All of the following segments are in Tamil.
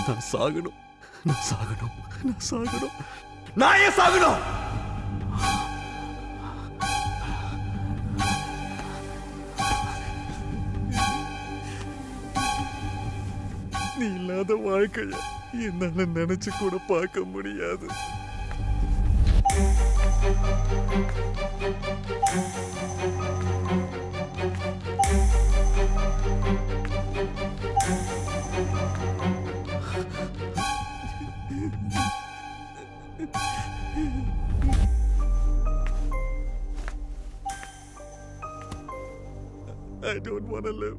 நான் சாகணும், நான் சாகணும், நான் சாகணும், நான் ஏன் சாகணும்? நீ இல்லாத வாழ்க்கைய என்னால நினைச்சு கூட பார்க்க முடியாது. I don't want to live.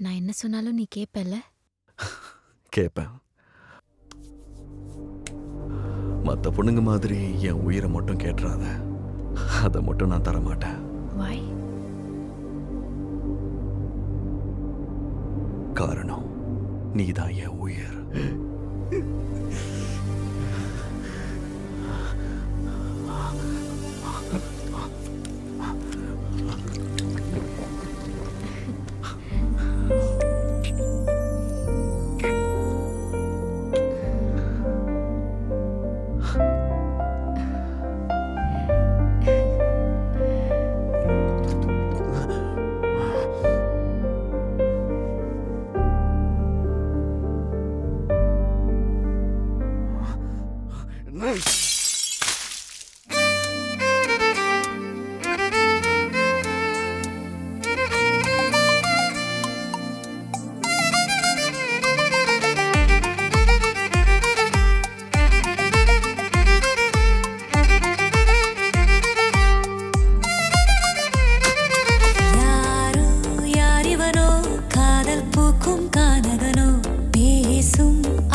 நான் என்ன சொன்னாலும் நீ கேப்பல? கேப்பேன். மற்ற பொண்ணுங்க மாதிரி என் உயிரை மட்டும் கேட்டுறாத. அதை மட்டும் நான் தரமாட்டேன். Why? காரணம் நீதான் என் உயிர்.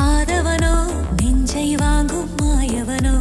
ஆதவனோ நெஞ்சை வாங்கும் மாயவனோ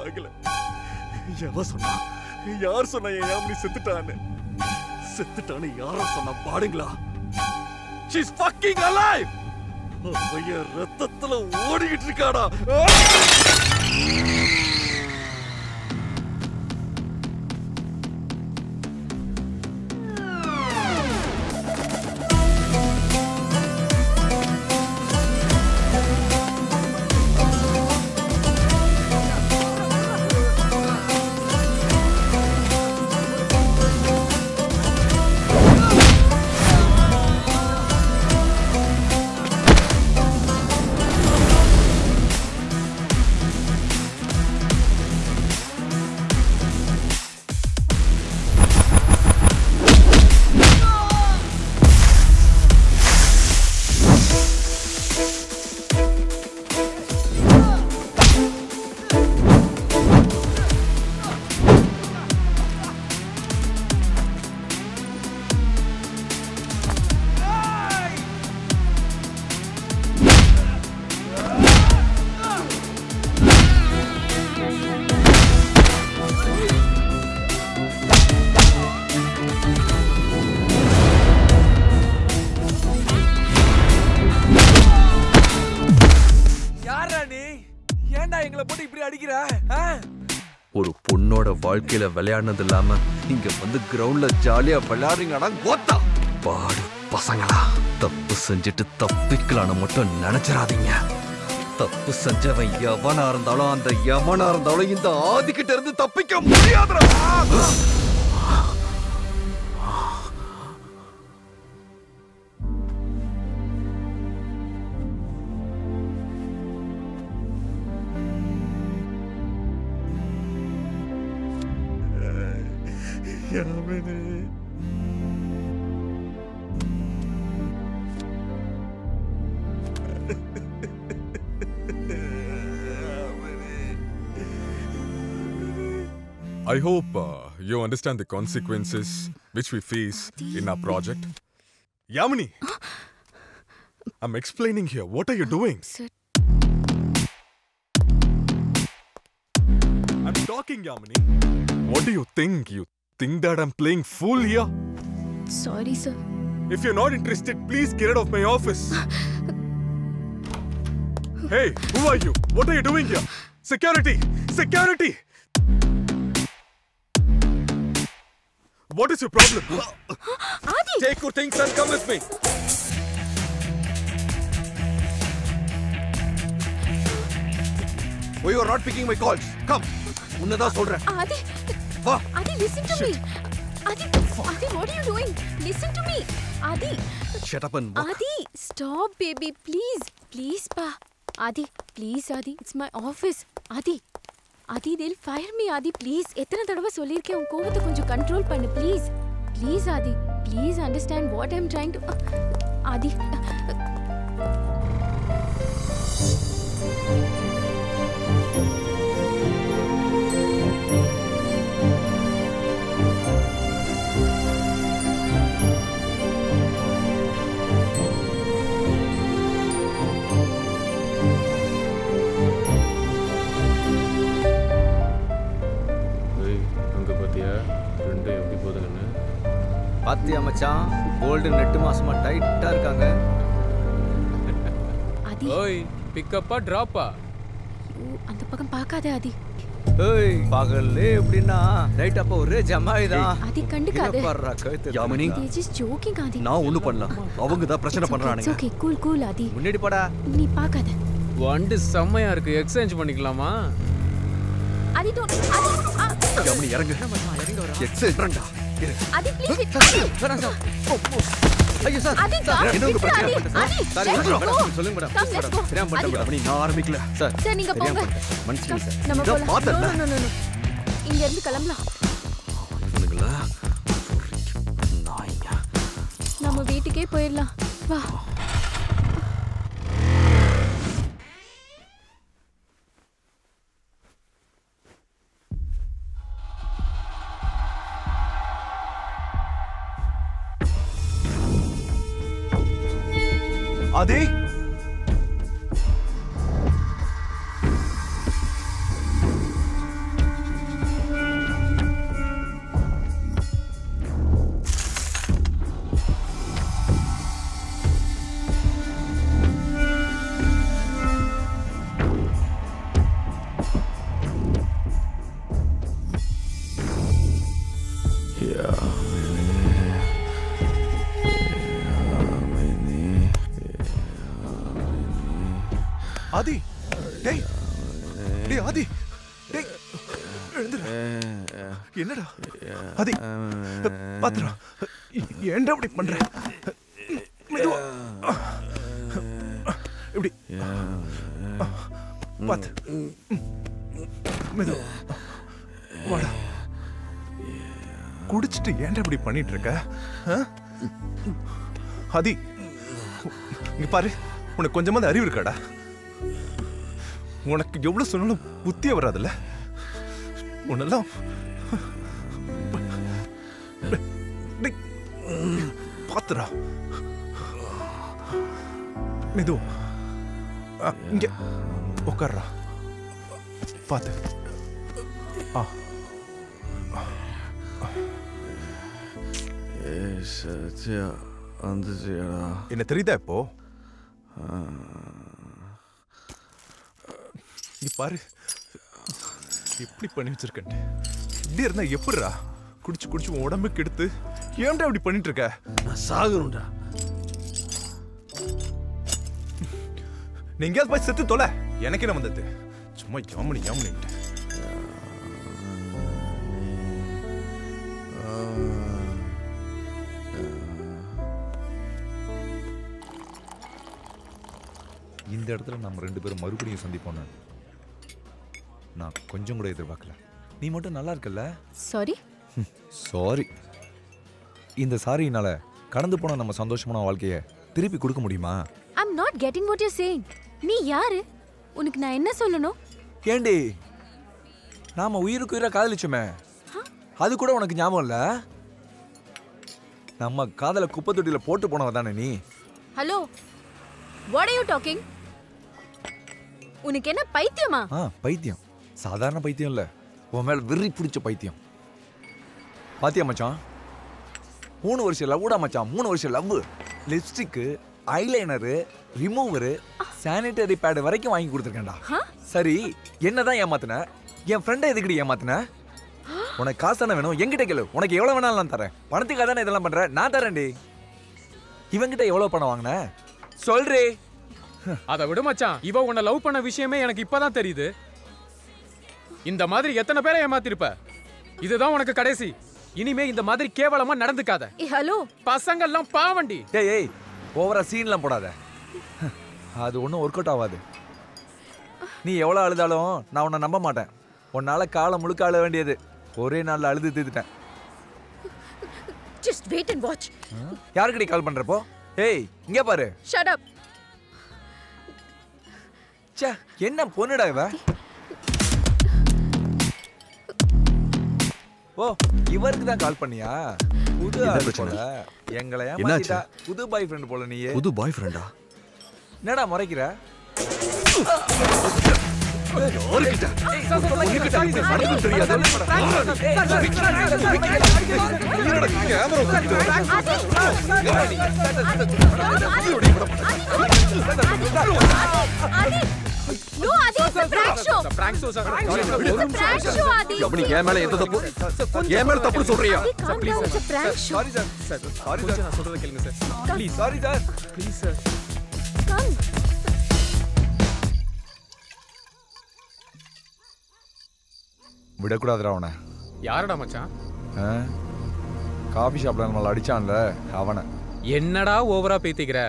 ஆகல. எவன் சொன்னா? யார் சொன்னா என் யாமினி செத்துட்டான்னு? செத்துட்டான்னு யாரும் சொன்னா பாடுங்களா? She's fucking alive. அவ ரத்தத்துல ஓடிக்கிட்டு இருக்காடா. ஒரு பொண்ணோட வாழ்க்கையில விளையாடுனது இல்லாம இங்க வந்து கிரவுண்ட்ல ஜாலியா விளையாடுறீங்கடா கோத்தா. பாடு பசங்களா, தப்பு செஞ்சுட்டு தப்பிக்கலான்னு மட்டும் நினைச்சிடாதீங்க. தப்பு செஞ்சவன் எவனா இருந்தாலும் அந்த எவனா இருந்தாலும் இந்த ஆதிக்கிட்ட இருந்து தப்பிக்க முடியாதுடா. I hope you understand the consequences which we face in our project. Yamini! I'm explaining here. What are you doing? Sir. I'm talking, Yamini. What do you think? You think that I'm playing fool here? Sorry, sir. If you're not interested, please get out of my office. Hey, who are you? What are you doing here? Security! Security! What is your problem? Adi! Take your things and come with me. Why you are not picking my calls? Come. உன்னதான் சொல்றேன். Adi! வா. Adi, listen to me. Adi, what are you doing? Listen to me. Adi. Shut up and walk. Adi, stop, baby. Please. Please, pa. Adi, please, Adi. It's my office. Adi. Adi, they'll fire me, Adi. Please. எத்தனை தடவை சொல்லிருக்கேன் உன் கோவத்தை கொஞ்சம் கண்ட்ரோல் பண்ணு. Please. Please, Adi. Please understand what I'm trying to... Adi. பாத்தியா மச்சான், கோல்டு நெட் மாசமா டைட்டா இருக்காங்க. Adi. ஓய், பிக்கப்பா டிராப்பா? அந்த பக்கம் பார்க்காத Adi. ஏய், பகல்லே எப்படின்னா நைட் அப்ப ஒரே ஜமாயிதான். Adi கண்டுக்காத. பாறா கழுத்து. Yamini, They just joking Adi. நான் ஒண்ணு பண்ணல. அவங்க தான் பிரச்சனை பண்றானுங்க. Okay, cool Adi. முன்னாடி போடா. நீ பார்க்காத. வண்டி செம்மையா இருக்கு, எக்ஸ்சேஞ்ச் பண்ணிக்கலாமா? Adi don't. Adi. யாமினி இறங்கு. எக்ஸைட் பண்ணடா. Adi please. ஐயோ சார். Adi என்னங்க பிரச்சனை? Adi. சாரி மேடம், சொல்லுங்க மேடம். Come let's go. தெரியாம பண்ணிட்டேன் மேடம். யாமினி நான் ஆரம்பிக்கல. சார். சார் நீங்க போங்க. மன்னிச்சிடுங்க சார். நம்ம இத போலாம். பார்த்தல. No. இங்க இருந்து கிளம்பலாம். இவனுங்களா நாய்ங்க. நம்ம வீட்டுக்கே போயிடலாம். வா. ஆதி, ஆதி டேய் டேய் ஆதி டேய் எழுந்துடா. என்னடா ஆதி பாத்துடா ஏன்டா இப்படி பண்ற? மெதுவா இப்படி பாத்து மெதுவா வாடா. குடிச்சிட்டு ஏன்டா இப்படி பண்ணிட்டு இருக்க? ஆதி இங்க பாரு, உனக்கு கொஞ்சமாவது அறிவு இருக்காடா? உனக்கு எவ்வளவு சொன்னாலும் புத்தியே வராதுல்ல? உன்னெல்லாம் பாத்துடா மெதுவா இங்க உட்கார்றா பாத்து. என்ன தெரியுதா இப்போ? நீ பாரு எப்படி பண்ணி வச்சிருக்கேன். இப்படி இருந்தா எப்படிடா? குடிச்சு குடிச்சு உன் உடம்புக்கு எடுத்து ஏன்டா இப்படி பண்ணிட்டு இருக்க? நான் சாகணும்டா. நீ எங்கேயாவது போய் செத்து தொலை, எனக்கு என்ன வந்தது? சும்மா யாமனி யாமனிட்டு. இந்த இடத்துல நம்ம 2 பேரும் மறுபடியும் சந்திப்போம். நான் கொஞ்சம் கூட எதிர்பார்க்கல. நீ மட்டும் நல்லா இருக்கல்ல? Sorry sorry. இந்த சாரினால கடந்து போன நம்ம சந்தோஷமான வாழ்க்கையை திருப்பி கொடுக்க முடியுமா? I'm not getting what you're saying. நீ யாரு? உனக்கு நான் என்ன சொல்லணும்? ஏண்டி நாம உயிருக்கு உயிரை காதலிச்சோமே, அது கூட உனக்கு ஞாபகம் இல்ல? நம்ம காதல குப்பை தொட்டியில போட்டு போனவ தானே நீ? Hello, what are you talking? உனக்கு என்ன பைத்தியமா? பைத்தியம். சாதாரண பைத்தியம் இல்ல, உன் மேல வெறி பிடிச்ச பைத்தியம். பாத்தியா மச்சான், 3 வருஷம் லவ்டா மச்சான். 3 வருஷம் love. Lipstick, eyeliner, remover, sanitary pad வரைக்கும் வாங்கி கொடுத்துருக்கேன்டா. சரி, என்னதான் ஏமாத்தின? என் ஃப்ரெண்டை எதுக்கடி ஏமாத்தின? உனக்கு காசு தானே வேணும்? என்கிட்ட கேளு, உனக்கு எவ்வளவு வேணாலும் நான் தரேன். பணத்துக்காக தானே இதெல்லாம் பண்ற? நான் தரேன்டி. இவங்கிட்ட எவ்வளவு பணம் வாங்கின சொல்றே? அதை விடு மச்சான், இவ உன்னை லவ் பண்ண விஷயமே எனக்கு இப்பதான் தெரியுது. இந்த மாதிரி எத்தனை பேரை ஏமாத்திருப்ப? இதுதான் உனக்கு கடைசி. இனிமே இந்த மாதிரி கேவலமா நடந்துக்காத. ஹலோ, பசங்க எல்லாம் பாவண்டி. ஏய் ஓவரா சீன்லாம் போடாத, அது ஒன்றும் ஒர்க் அவுட் ஆகாது. நீ எவ்வளோ அழுதாலும் நான் உன்னை நம்ப மாட்டேன். உன்னால காலம் முழுக்க அழ வேண்டியது, ஒரே நாளில் அழுது தீர்த்துட்டேன். just wait and watch. யாருக்கடி கால் பண்றப்போ? ஏய் இங்க பாரு. shut up. ச்சே, என்ன பொண்ணுடா இவ? ஓ, இவருக்கு தான் கால் பண்ணியா? புது ஆளு போல. எங்களை ஏமாத்திட்டா. புது பாய் ஃப்ரெண்ட் போல நீ. புது பாய் ஃப்ரெண்டா? என்னடா முறைக்கிற? No, Adi, it's a prank show. The prank show, sir. Prank show, Adi. அப்படி ஏன் மேல எந்த தப்பு? ஏன் மேல தப்பு சொல்றியா? Calm down, it's a prank show. Sorry sir. Sorry sir. நான் சொல்றத கேளுங்க sir. Please. Sorry sir. Please sir. Come. விடக்கூடாதுடா அவனை. யாரடா மச்சான்? காபி ஷாப்ல நம்மள அடிச்சான்ல அவனை. என்னடா ஓவரா பேத்திக்கிற?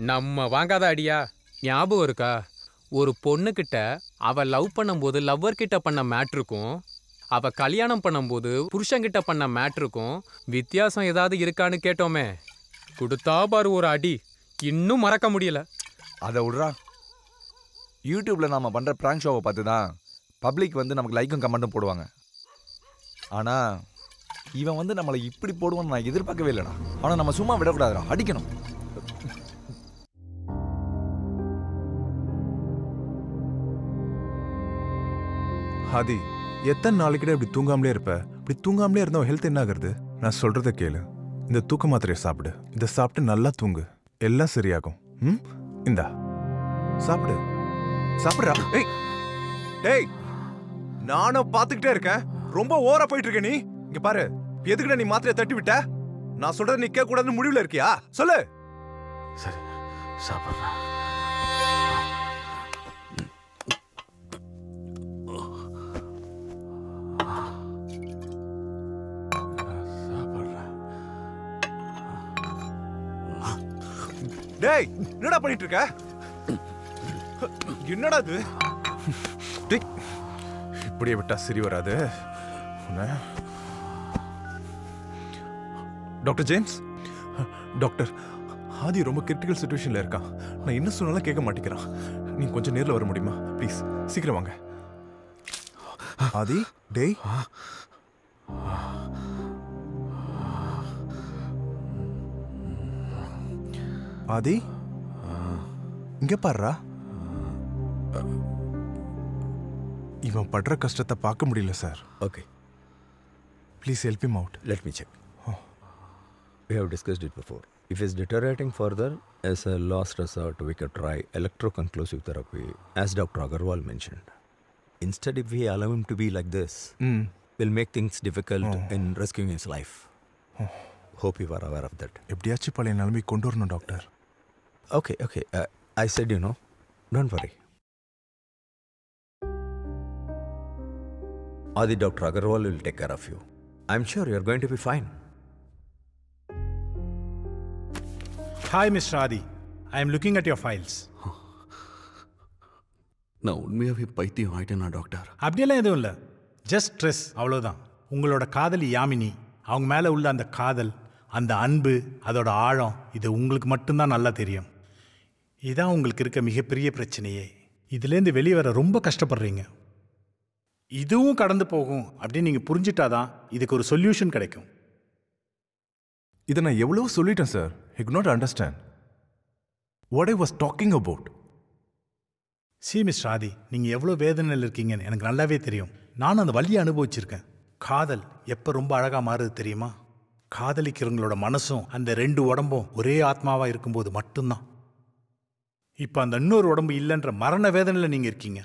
நம்ம வாங்காத அடியா? ஞாபகம் இருக்கா? ஒரு பொண்ணுகிட்ட அவ லவ் பண்ணும்போது லவ்வர் கிட்ட பண்ண மேட்ருக்கும் அவ கல்யாணம் பண்ணும்போது புருஷங்கிட்ட பண்ண மேட்ருக்கும் வித்தியாசம் ஏதாவது இருக்கான்னு கேட்டோமே. கொடுத்தா பாரு ஒரு அடி, இன்னும் மறக்க முடியல. அதை விட்றா. யூடியூப்ல நாம பண்ற பிராங்க் ஷோவை பார்த்து தான் பப்ளிக் வந்து நமக்கு லைக்கும் கமெண்ட்டும் போடுவாங்க. ஆனா இவன் வந்து நம்மளை இப்படி போடுவான்னு நான் எதிர்பார்க்கவே இல்லைடா. ஆனா நம்ம சும்மா விடக்கூடாதுடா, அடிக்கணும். ஆதி, எத்தனை நாளைக்கிட்ட இப்படி தூங்காமலே இருப்ப? இப்படி தூங்காமலே இருந்தா ஹெல்த் என்ன ஆகுறது? நான் சொல்றத கேளு. இந்த தூக்க மாத்திரையை சாப்பிடு. இதை சாப்பிட்டு நல்லா தூங்கு, எல்லாம் சரியாகும். இந்தா சாப்பிடு. சாப்பிடுறா. ஏய் டேய், நானும் பாத்துக்கிட்டே இருக்கேன். ரொம்ப ஓவரா போயிட்டு இருக்க நீ. இங்க பாரு, எதுக்குடா நீ மாத்திரையை தட்டி விட்ட? நான் சொல்றத நீ கேட்க கூடாதுன்னு முடிவுல இருக்கியா? சொல்லு. சரி, சாப்பிடுறேன். டேய் என்னடா பண்ணிட்டு இருக்க? என்னடா இது? டேய் இப்படியே விட்டா சரி வராது. டாக்டர் ஜேம்ஸ், டாக்டர் ஆதி ரொம்ப கிரிட்டிக்கல் சிச்சுவேஷன்ல இருக்கான். நான் என்ன சொன்னாலும் கேட்க மாட்டேங்கிறான். நீங்க கொஞ்சம் நேர்ல வர முடியுமா ப்ளீஸ்? சீக்கிரம் வாங்க. ஆதி, டேய் ஆதி, இங்க பாருடா. இவன் படுற கஷ்டத்தை பார்க்க முடியல sir. Okay, please help him out. let me check. We have discussed it before. If it's deteriorating further, as a last resort, we could try electroconclusive therapy, as Dr. Agarwal mentioned. Instead, if we allow him to be like this, we'll make things difficult in rescuing his life. Hope you are aware of that. எப்படியாச்சும் பழைய நிலைமை கொண்டு வரணும் doctor. Okay. I said, don't worry. Adi, Dr. Agarwal will take care of you. I'm sure you're going to be fine. Hi, Mr. Adi. I am looking at your files. நான் உண்மையாவே பைத்தியம் ஆயிட்டேனா டாக்டர்? அப்படியெல்லாம் எதுவும் இல்லை, ஜஸ்ட் ஸ்ட்ரெஸ், அவ்வளோதான். உங்களோட காதலி யாமினி, அவங்க மேலே உள்ள அந்த காதல், அந்த அன்பு, அதோட ஆழம், இது உங்களுக்கு மட்டும்தான் நல்லா தெரியும். இதான் உங்களுக்கு இருக்க மிகப்பெரிய பிரச்சனையே. இதுலேருந்து வெளியே வர ரொம்ப கஷ்டப்படுறீங்க. இதுவும் கடந்து போகும் அப்படின்னு நீங்கள் புரிஞ்சிட்டாதான் இதுக்கு ஒரு சொல்யூஷன் கிடைக்கும். இதை நான் எவ்வளோ சொல்லிட்டேன் sir. He could not understand what I was talking about. Mister Aadhi, நீங்கள் எவ்வளோ வேதனையில் இருக்கீங்கன்னு எனக்கு நல்லாவே தெரியும். நானும் அந்த வலியை அனுபவிச்சிருக்கேன். காதல் எப்போ ரொம்ப அழகாக மாறுது தெரியுமா? காதலிக்கிறவங்களோட மனசும் அந்த ரெண்டு உடம்பும் ஒரே ஆத்மாவாக இருக்கும்போது மட்டும்தான். இப்போ அந்த இன்னொரு உடம்பு இல்லைன்ற மரண வேதனையில் நீங்கள் இருக்கீங்க.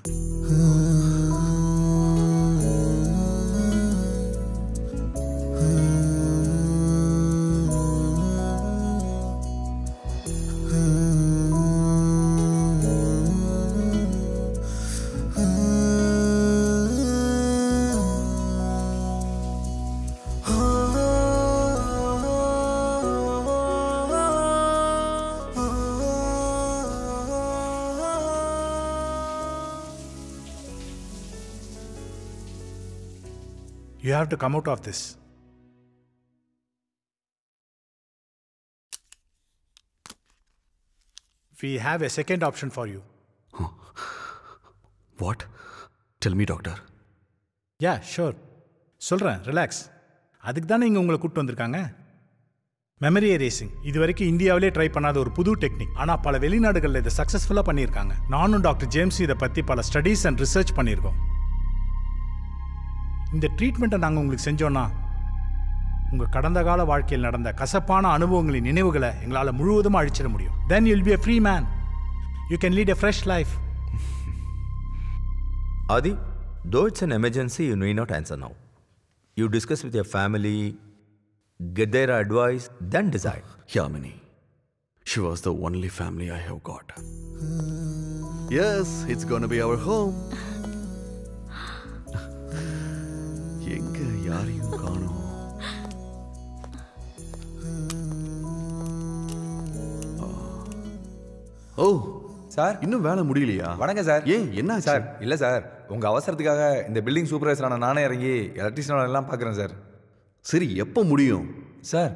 You have to come out of this. We have a second option for you. What? Tell me, doctor. Yeah, sure. சொல்கிறேன், ரிலாக்ஸ். அதுக்கு தானே இங்கே உங்களை கூப்பிட்டு வந்திருக்காங்க. மெமரி எரேசிங் இது வரைக்கும் இந்தியாவிலே ட்ரை பண்ணாத ஒரு புது டெக்னிக். ஆனால் பல வெளிநாடுகளில் இதை சக்ஸஸ்ஃபுல்லாக பண்ணியிருக்காங்க. நானும் டாக்டர் ஜேம்ஸ் இதை பற்றி பல ஸ்டடீஸ் அண்ட் ரிசர்ச் பண்ணியிருக்கோம். இந்த ட்ரீட்மெண்ட்டை நாங்கள் உங்களுக்கு செஞ்சோன்னா உங்கள் கடந்த கால வாழ்க்கையில் நடந்த கசப்பான அனுபவங்களின் நினைவுகளை எங்களால் முழுவதுமாக அழிச்சிட முடியும். Then you'll be a free man. You can lead a fresh life. Adi, though it's an emergency, you need not answer now. You discuss with your family, get their advice, then decide. Yamini, she was the only family I have got. Yes, it's gonna be our home. எங்க யாரையும் காணோம். ஓ சார், இன்னும் வேலை முடியலையா? வணக்கம் சார். ஏன் என்ன சார்? இல்லை சார், உங்கள் அவசரத்துக்காக இந்த பில்டிங் சூப்பர்வைசரான நானே இறங்கி எலக்ட்ரிஷியன் எல்லாம் பார்க்குறேன் சார். சரி, எப்போ முடியும்? சார்,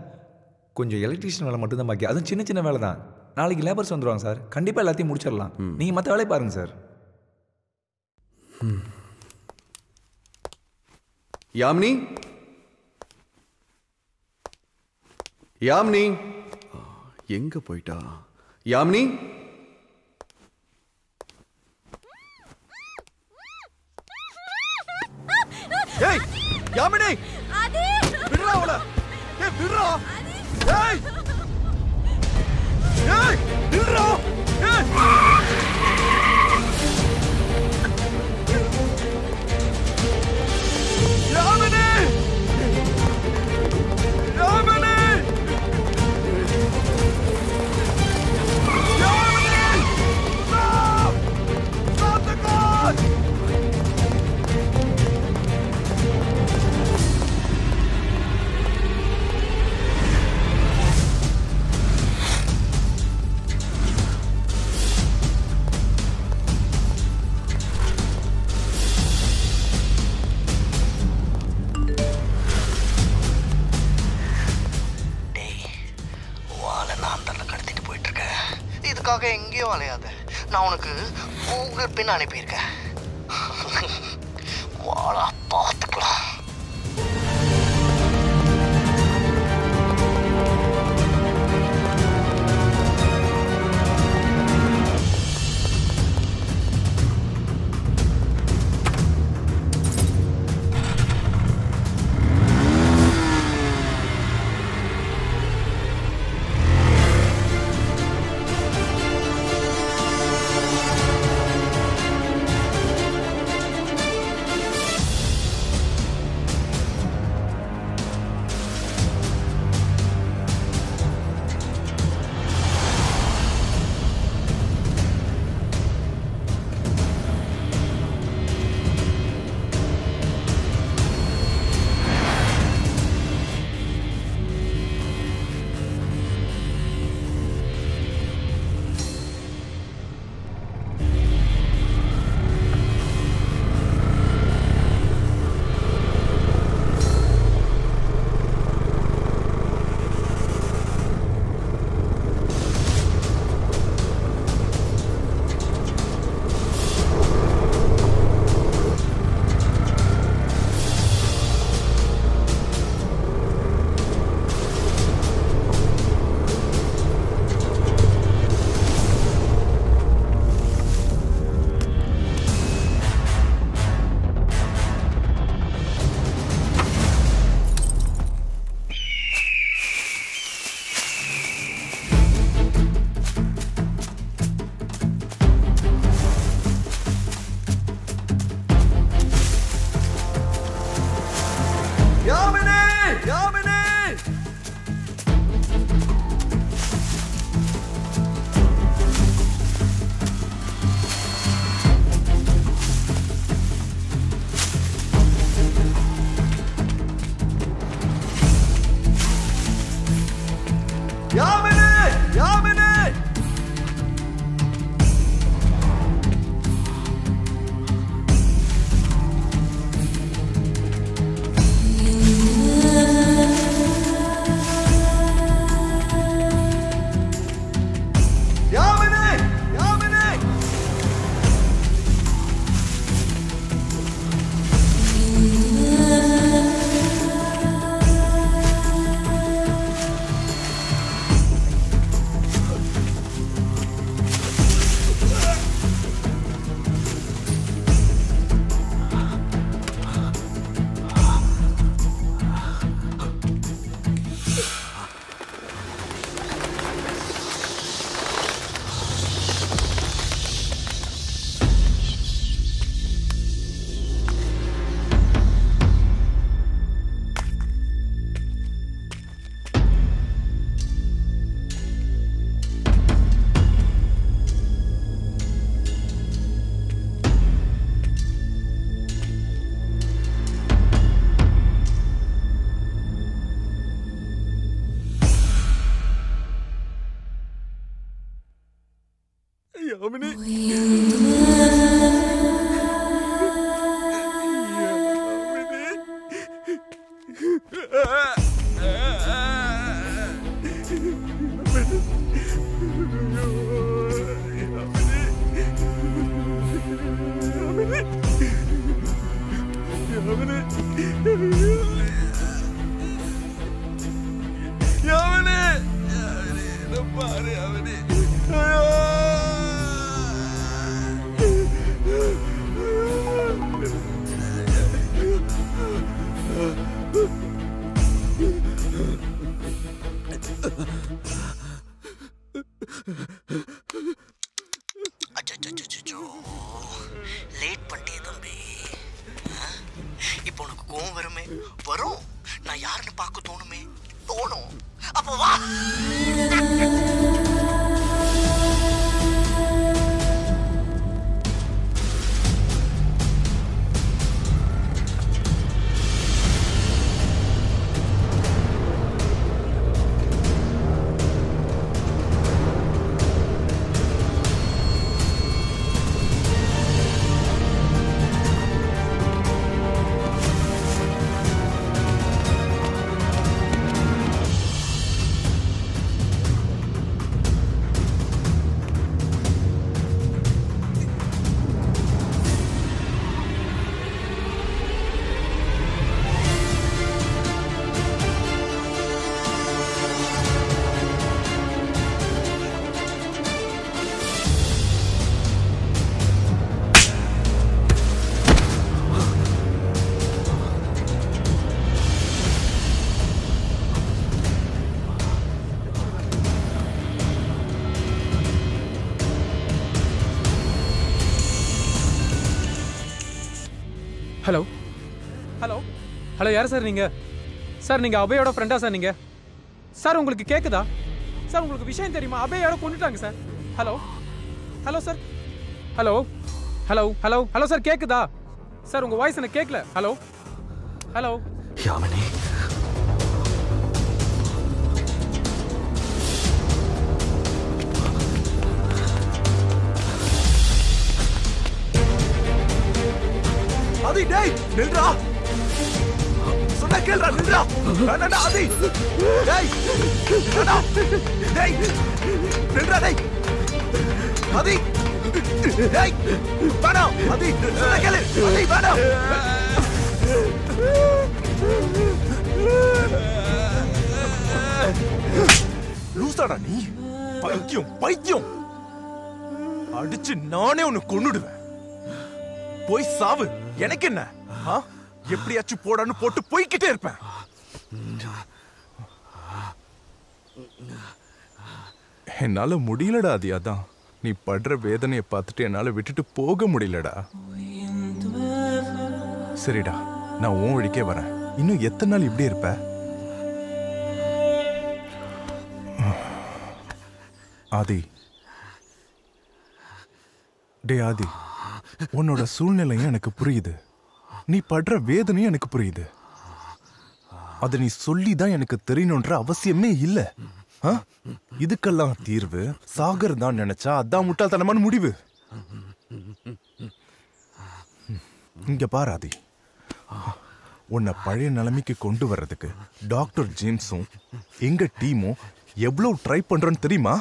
கொஞ்சம் எலக்ட்ரிஷியன் வேலை மட்டும் தான் பாக்கி. அதுவும் சின்ன சின்ன வேலை தான். நாளைக்கு லேபர்ஸ் வந்துடுவாங்க சார். கண்டிப்பாக எல்லாத்தையும் முடிச்சிடலாம். நீங்கள் மற்ற வேலையை பாருங்கள் சார். யாமினி, யாமினி எங்க போயிட்டா? யாமினி, ஏய் யாமினி, ஆதி, விடுறா அவளை. ஏய் விடுறா. ஏய் ஏய் விடுறா. ஏய் Yamini, Yamini, Yamini, stop! Stop the car! அதுக்காக எங்கேயும் அலையாத. நான் உனக்கு கூகுள் பின் அனுப்பியிருக்கேன். வாடா பார்த்துக்கலாம். லேட் பண்ணிட்டே தம்பி. இப்போ உனக்கு கோவம் வருமே, வரும். நான் யாருன்னு பார்க்க தோணுமே, தோணும். அப்போ வா. ஹலோ ஹலோ ஹலோ யார் சார் நீங்கள்? சார் நீங்கள் அபயோட ஃப்ரெண்டா சார் நீங்கள்? சார் உங்களுக்கு கேட்குதா சார்? உங்களுக்கு விஷயம் தெரியுமா? அபயோட கொண்டுட்டாங்க sir. Hello hello sir. Hello hello hello hello sir கேட்குதா சார்? உங்கள் வாய்ஸ் எனக்கு கேட்கல. ஹலோ ஹலோ யாமினி, ஆதி டேய் நில்றா, சொன்னா கேளுடா, நில்றா. வேண்டாடா ஆதி, டேய் வேண்டா, டேய் நில்றா, டேய் ஆதி, டேய் வேண்டாம் ஆதி, சொன்னா கேளு ஆதி, வேண்டாம். லூசாடா நீ, பைத்தியம் பைத்தியம். அடிச்சு நானே உன்னை கொன்னுடுவேன். போய் சாவு, எனக்கு என்ன? எப்படியாச்சும் போடான்னு போட்டு போய்கிட்டே இருப்பேன். என்னால முடியலடா ஆதி. அதான் நீ படுற வேதனையை பார்த்துட்டு என்னால விட்டுட்டு போக முடியலடா. சரிடா, நான் உன் வழிக்கே வரேன். இன்னும் எத்தனை நாள் இப்படி இருப்ப? ஆதி, டே ஆதி, உன்னோட சூழ்நிலையும் எனக்கு புரியுது. நீ படுற வேதனையும் எனக்கு புரியுது. அதை நீ சொல்லிதான் எனக்கு தெரியணுன்ற அவசியமே இல்லை. இதுக்கெல்லாம் தீர்வு சாகர் தான் நினைச்சா அதான் முட்டாள்தனமான முடிவு. இங்க பாராதி, உன்னை பழைய நிலைமைக்கு கொண்டு வர்றதுக்கு டாக்டர் ஜேம்ஸும் எங்க டீமும் எவ்வளவு ட்ரை பண்றோன்னு தெரியுமா?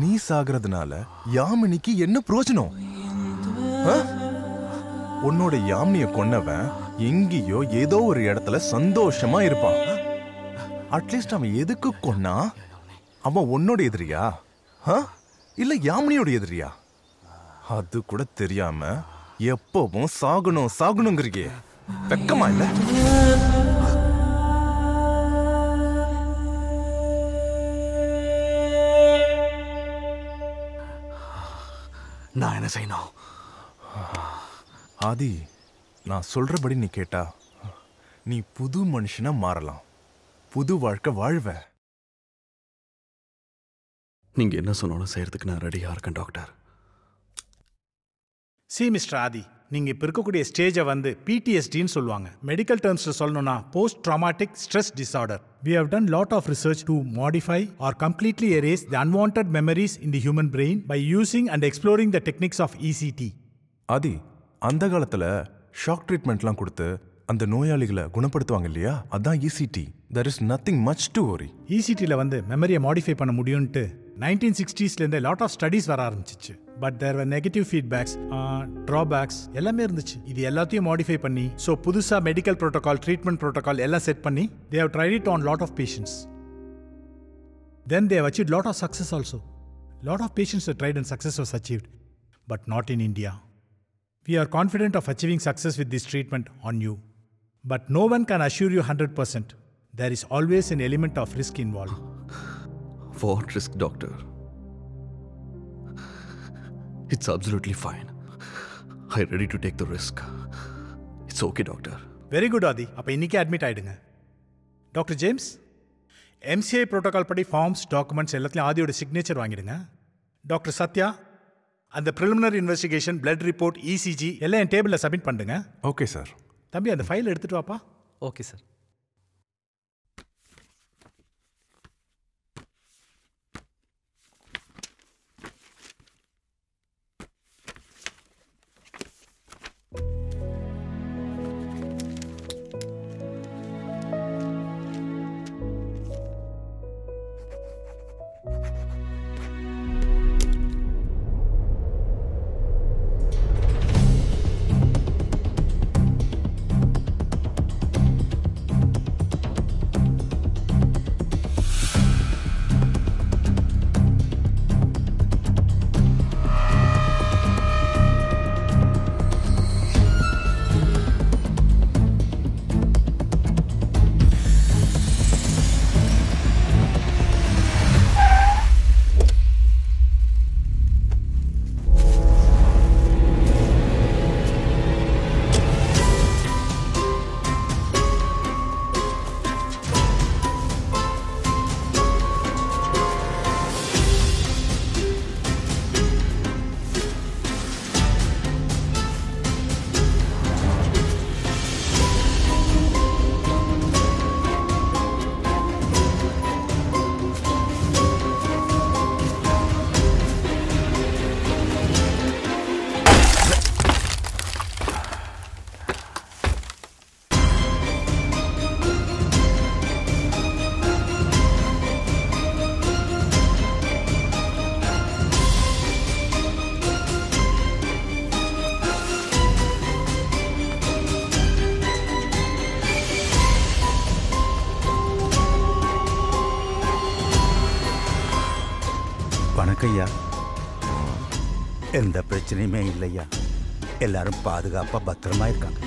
நீ சாகிறதுனால யாமினிக்கு என்ன பிரயோஜனம்? உன்னோட யாமினிய கொன்னவன் எங்கேயோ ஏதோ ஒரு இடத்துல சந்தோஷமா இருப்பான். அட்லீஸ்ட் அவன் எதுக்கு கொன்னா? அவன் உன்னோட எதிரியா இல்ல யாமினியோட எதிரியா? அது கூட தெரியாம எப்பவும் சாகணும் சாகணுங்கிறீங்க. வெக்கமா இல்ல? நான் என்ன செய்யணும்? ஆதி, நான் சொல்றபடி நீ கேட்டா நீ புது மனுஷனா மாறலாம். புது வாழ்க்கை வாழ்வ. நீங்க என்ன சொன்னாலும் செய்யறதுக்கு நான் ரெடியா இருக்கேன் டாக்டர். சி மிஸ்டர் ஆதி, நீங்க இப்ப இருக்கக்கூடிய ஸ்டேஜை வந்து PTSDன்னு சொல்லுவாங்க. மெடிக்கல் டேர்ம்ஸ்ல சொல்லணும்னா post dramatic stress disorder. We have done lot of research to modify or completely erase the unwanted memories in the human brain by using and exploring the techniques of ECT. ஆதி, அந்த காலத்துல ஷாக் ட்ரீட்மெண்ட்லாம் கொடுத்து அந்த நோயாளிகளை குணப்படுத்துவாங்க இல்லையா? அதான் ECT. There is nothing much to worry. ECTல வந்து மெமரியை மாடிஃபை பண்ண முடியும்ட்டு 1960ஸ்லேருந்தே லாட் ஆஃப் ஸ்டடீஸ் வர ஆரம்பிச்சிச்சு. But there were negative feedbacks, drawbacks எல்லாமே இருந்துச்சு. இது எல்லாத்தையும் மாடிஃபை பண்ணி ஸோ புதுசாக மெடிக்கல் ப்ரோட்டோகால், ட்ரீட்மெண்ட் ப்ரோட்டோகால் எல்லாம் செட் பண்ணி they have tried it on lot of patients. Then they have achieved lot of success also. Lot of patients have tried and success was achieved, but not in India. We are confident of achieving success with this treatment on you. But no one can assure you 100%. There is always an element of risk involved. What risk, doctor? It's absolutely fine. I'm ready to take the risk. It's okay, doctor. Very good, Adi. அப்போ இன்னைக்கே அட்மிட் ஆயிடுங்க. டாக்டர் ஜேம்ஸ், MCI ப்ரோட்டோகால் படி ஃபார்ம்ஸ், டாக்குமெண்ட்ஸ் எல்லாத்துலையும் ஆதியோட சிக்னேச்சர் வாங்கிடுங்க. டாக்டர் சத்யா, அந்த preliminary investigation, blood report, ECG எல்லாம் என் டேபிளில் சப்மிட் பண்ணுங்க. Okay sir. தம்பி, அந்த ஃபைல் எடுத்துட்டு வாப்பா. Okay sir. வணக்கம் ஐயா. எந்த பிரச்சனையுமே இல்லையா, எல்லாரும் பாதுகாப்பா பத்திரமா இருக்காங்க.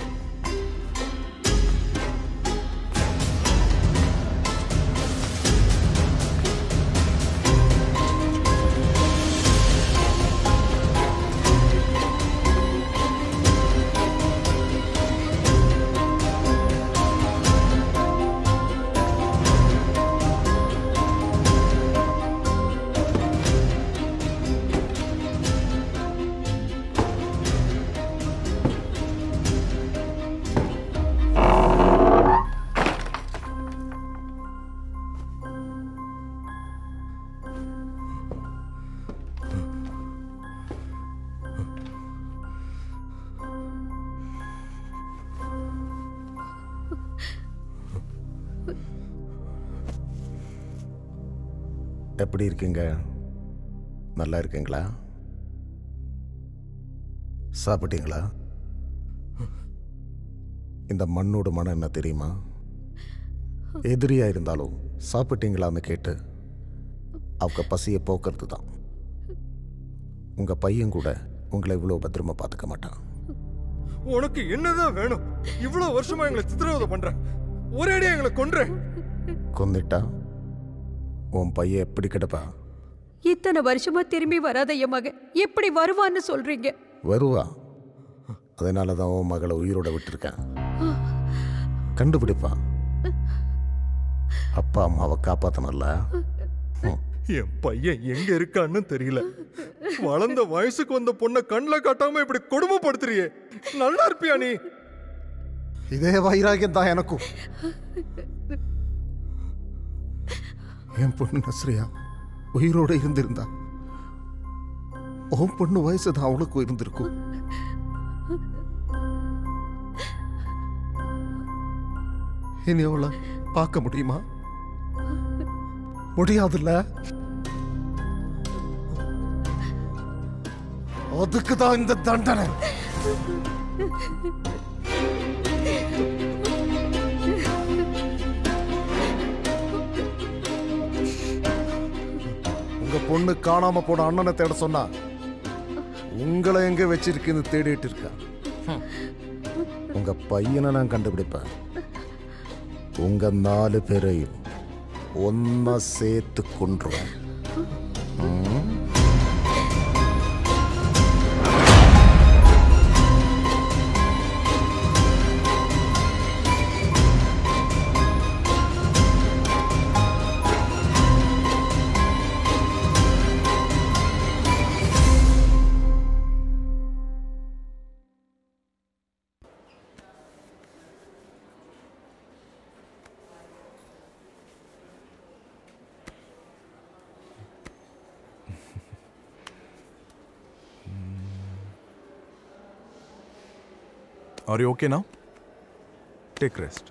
எப்படி இருக்கீங்க? நல்லா இருக்கீங்களா? சாப்பிட்டீங்களா? இந்த மண்ணோட மனம் என்ன தெரியுமா? எதிரியா இருந்தாலும் சாப்பிட்டீங்களான்னு கேட்டு அவங்க பசியை போக்குறது தான். உங்க பையன் கூட உங்களை இவ்வளோ பத்திரமா பார்த்துக்க மாட்டான். உனக்கு என்னதான் வேணும்? இவ்வளவு வருஷமா எங்களை சித்திரவதை பண்ற, ஒரேடியா எங்களை கொன்ற. கொந்துட்டா உன் பையன் எப்படி கிடப்பா? இத்தனை வருஷமா திரும்பி வராத என் மகன் எப்படி வருவான்னு சொல்றீங்க? வருவா. அதனால தான் உன் மகளை உயிரோட விட்டுருக்கேன். கண்டுபிடிப்பான். அப்பா அம்மாவை காப்பாத்தனல்ல. என் பையன் எங்க இருக்கான்னு தெரியல. வளர்ந்த வயசுக்கு வந்த பொண்ணை கண்ணில் காட்டாம இப்படி கொடுமைப்படுத்துறியே, நல்லா இருப்பியா நீ? இதே வைராகியம் தான் எனக்கும். என் பொண்ணு நஸ்ரியா உயிரோட இருந்திருந்தா உன் பொண்ணு வயசு தான் அவளுக்கும் இருந்திருக்கும். இனி அவளை பார்க்க முடியுமா? முடியாதுல்ல. அதுக்கு தான் இந்த தண்டனை. உங்க பொண்ணு காணாம போன அண்ணனை தேட சொன்னா உங்களை எங்க வச்சிருக்குன்னு தேடிட்டு இருக்கா. உங்க பையனை நான் கண்டுபிடிப்பேன். உங்க 4 பேரையும் ஒன்னா சேர்த்து கொன்றுவேன். Are you okay now? Take rest.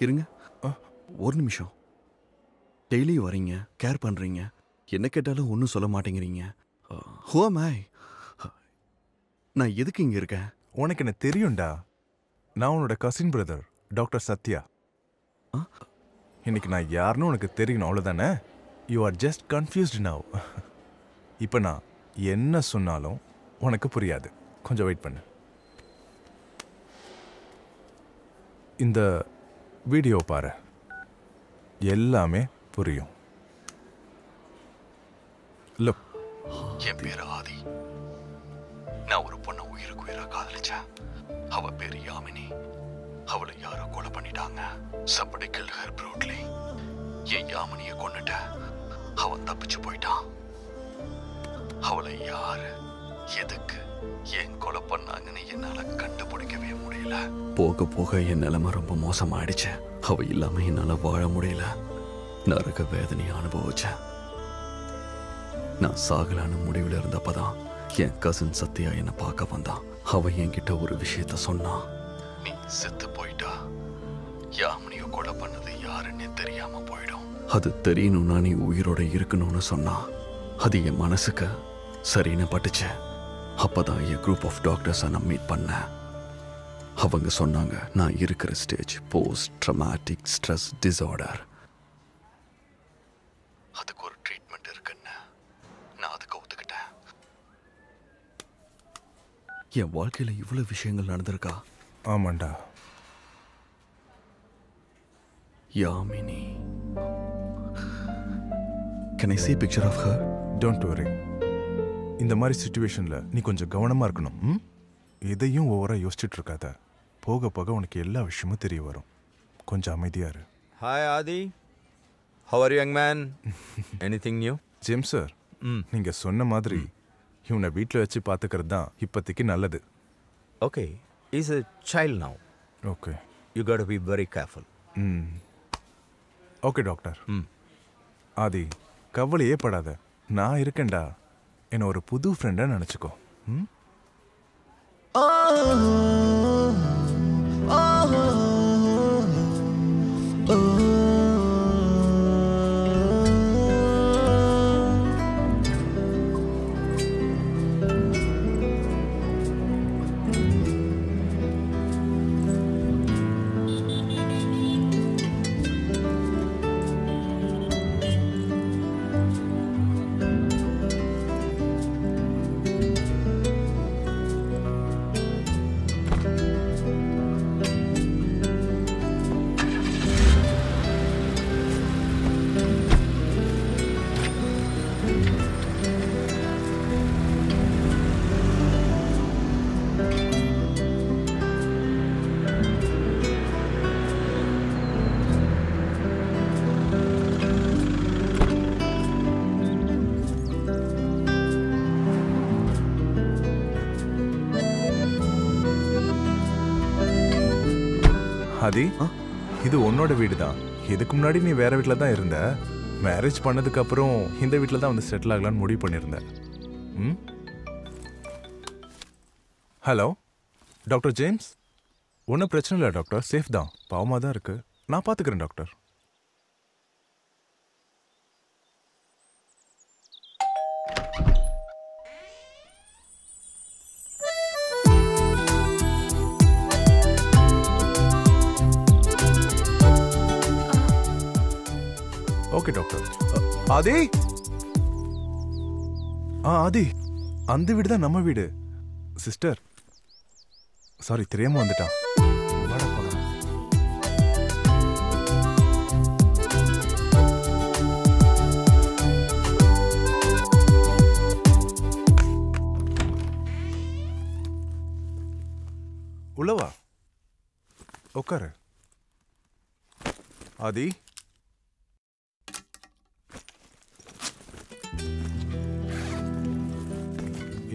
இருங்க, ஒரு நிமிஷம். டெய்லி வரீங்க, கேர் பண்றீங்க, என்ன கேட்டாலும் ஒன்றும் சொல்ல மாட்டேங்கிறீங்க. Who am I? நான் எதுக்கு இங்க இருக்கேன்? உனக்கு என்ன தெரியும்டா. நான் உன்னோட கசின் பிரதர் டாக்டர் சத்யா. இன்னைக்கு நான் யாருன்னு உனக்கு தெரியணும், அவ்வளோதானே? You are just confused now. இப்போ நான் என்ன சொன்னாலும் உனக்கு புரியாது. கொஞ்சம் வெயிட் பண்ணு. இந்த வீடியோ பாரு, எல்லாமே புரியும். லுக். என் பேரு ஆதி. நான் ஒரு பொண்ணை உயிருக்கு உயிரா காதலிச்சேன். அவ பேரு யாமினி. அவளை யாரோ கொலை பண்ணிட்டாங்க. Somebody killed her brutally. என் யாமினியை கொன்னுட்ட. அவன் தப்பிச்சு போயிட்டான். அவளை யாரு, எதுக்கு, ஏன் கொலை பண்ணாங்கன்னு என்னால கண்டுபிடிக்கவே முடியல. போக போக என் நிலைமை ரொம்ப மோசமாயிடுச்சு. அவ இல்லாம என்னால வாழ முடியல. நரக வேதனையை அனுபவிச்சேன். நான் சாகலான முடிவில் இருந்தப்பதான் என் கசின் சத்யா என்னை பார்க்க வந்தான். அவ என்கிட்ட ஒரு விஷயத்த சொன்னான். நீ செத்து போயிட்டா, யாமினிய கொலை பண்ணது யாருன்னு தெரியாம போயிடும். அது தெரியணும்னா நீ உயிரோட இருக்கணும்னு சொன்னா. அது என் மனசுக்கு சரின்னு பட்டுச்சு. அப்பதான் என் குரூப் ஆஃப் டாக்டர்ஸை நான் மீட் பண்ணேன். அவங்க சொன்னாங்க நான் இருக்கிற stage post dramatic stress disorder. அதுக்கு கமிட்மெண்ட் இருக்குன்னு நான் அதுக்கு ஒத்துக்கிட்டேன். என் வாழ்க்கையில இவ்வளவு விஷயங்கள் நடந்திருக்கா? ஆமாண்டா. Yamini. Can I see a picture of her? Don't worry. இந்த மாதிரி சிச்சுவேஷன்ல நீ கொஞ்சம் கவனமா இருக்கணும். எதையும் ஓவரா யோசிச்சுட்டு இருக்காத. போக போக உனக்கு எல்லா விஷயமும் தெரிய வரும். கொஞ்சம் அமைதியா இரு. Hi Adi. How are you, young man? Anything new? James sir, நீங்க சொன்ன மாதிரி இவனை வீட்டில் வச்சு பார்த்துக்கிறது தான் இப்போதைக்கு நல்லது. Okay. He's a child now. Okay. You got to be very careful. Okay doctor. Aadhi, கவலையே படாத, நான் இருக்கேன்டா. என்ன ஒரு புது ஃப்ரெண்டா நினச்சிக்கோ. ஆதி, இது உன்னோட வீடு தான். இதுக்கு முன்னாடி நீ வேற வீட்டில் தான் இருந்த. மேரேஜ் பண்ணதுக்கு அப்புறம் இந்த வீட்டில் தான் வந்து செட்டில் ஆகலான்னு முடிவு பண்ணியிருந்த. Hello doctor James. ஒன்றும் பிரச்சனை இல்லை டாக்டர், சேஃப் தான். பாவமாக தான் இருக்கு, நான் பார்த்துக்கிறேன் doctor. Okay doctor. Aadhi, Aadhi, அந்த வீடு தான் நம்ம வீடு. சிஸ்டர், சாரி, தெரியாம வந்துட்டான். உள்ளவா, உட்காரு. ஆதி,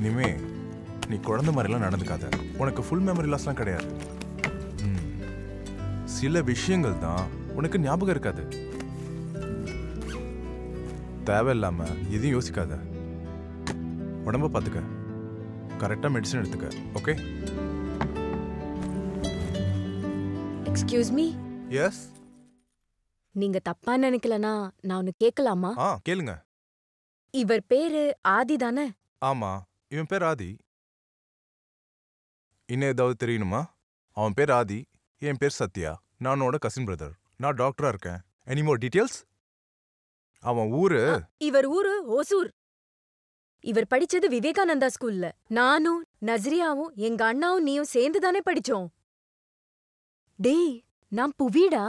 இனிமே நீ குழந்தை மாதிரிலாம் நடந்துக்காத. உனக்கு ஃபுல் மெமரி லாஸ்லாம் கிடையாது. சில விஷயங்கள் தான் உனக்கு ஞாபகம் இருக்காது. தேவையில்லாம எதையும் யோசிக்காத. உடம்ப பார்த்துக்க, கரெக்டா மெடிசன் எடுத்துக்க. ஓகே? Excuse me. எஸ். நீங்க தப்பா நினைக்கலனா நான் ஒன்னு கேட்கலாமா? கேளுங்க. இவர் பேரு ஆதி தானே? ஆமா, இவன் பேர் ஆதி. இன்னும் ஏதாவது தெரியணுமா? அவன் பேர் ஆதி, என் பேர் சத்யா. நான் உன்னோட கசின் பிரதர். நான் டாக்டரா இருக்கேன். Any more details? அவன் ஊரு? இவர் ஊரு ஓசூர். இவர் படிச்சது விவேகானந்தா ஸ்கூல்ல. நானும் நஸ்ரியாவும் எங்க அண்ணாவும் நீயும் சேர்ந்து தானே படிச்சோம். டேய், நான் புவிடா.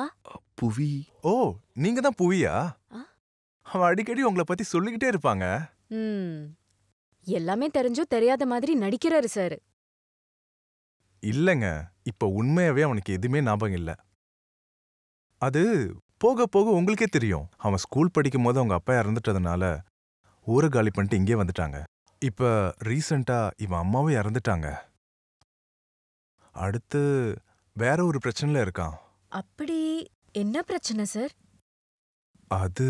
புவி? ஓ, நீங்க தான் புவியா? அவன் அடிக்கடி உங்களை பத்தி சொல்லிக்கிட்டே இருப்பாங்க. எல்லாமே தெரிஞ்சும் தெரியாத மாதிரி நடிக்கிறாரு சார். இல்லங்க, இப்ப உண்மையாவே அவனுக்கு எதுவுமே ஞாபகம் இல்ல. அது போக போக உங்களுக்கே தெரியும். அவன் ஸ்கூல் படிக்கும் போது அவங்க அப்பா இறந்துட்டதுனால ஊரை காலி பண்ணிட்டு இங்கே வந்துட்டாங்க. இப்ப ரீசெண்டா இவன் அம்மாவும் இறந்துட்டாங்க. அடுத்து வேற ஒரு பிரச்சனைல இருக்கான். அப்படி என்ன பிரச்சனை சார்? அது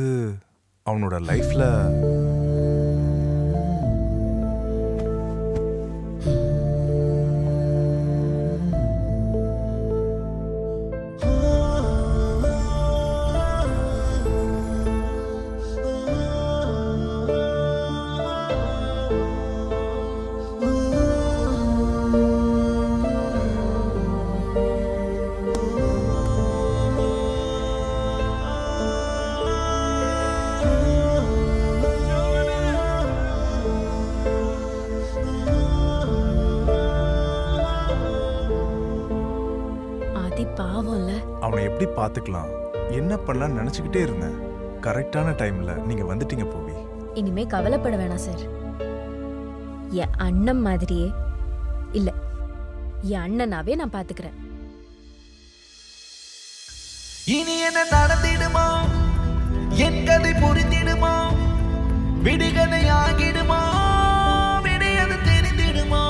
அவனோட லைஃப்ல எப்படி பார்த்துக்கலாம் என்ன பண்ணலாம்னு நினச்சிக்கிட்டே இருந்தேன். கரெக்டான டைமில் நீங்கள் வந்துட்டீங்க பூவி. இனிமே கவலைப்பட வேணாம் சார். என் அண்ணன் மாதிரியே இல்ல, என் அண்ணனாவே நான் பாத்துக்கிறேன். இனி என்ன நடந்திடுமா, என் கதை புரிந்திடுமா, விடுகதை ஆகிடுமா, விடையது தெரிந்திடுமா.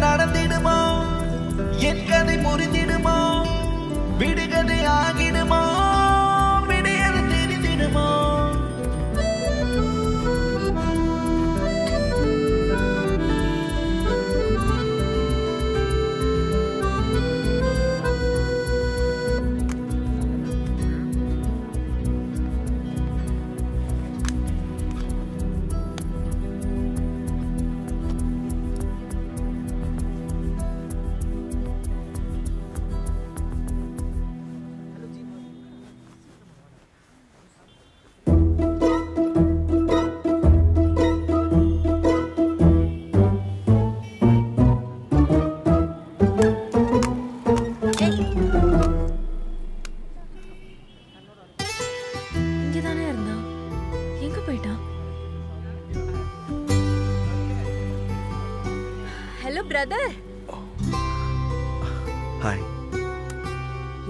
நடந்திடுமா, என் கதை புரிந்திடுமா, விடுகதை ஆகிடுமா, விடையது தெரிந்திடுமா. Hello brother. ஹாய்.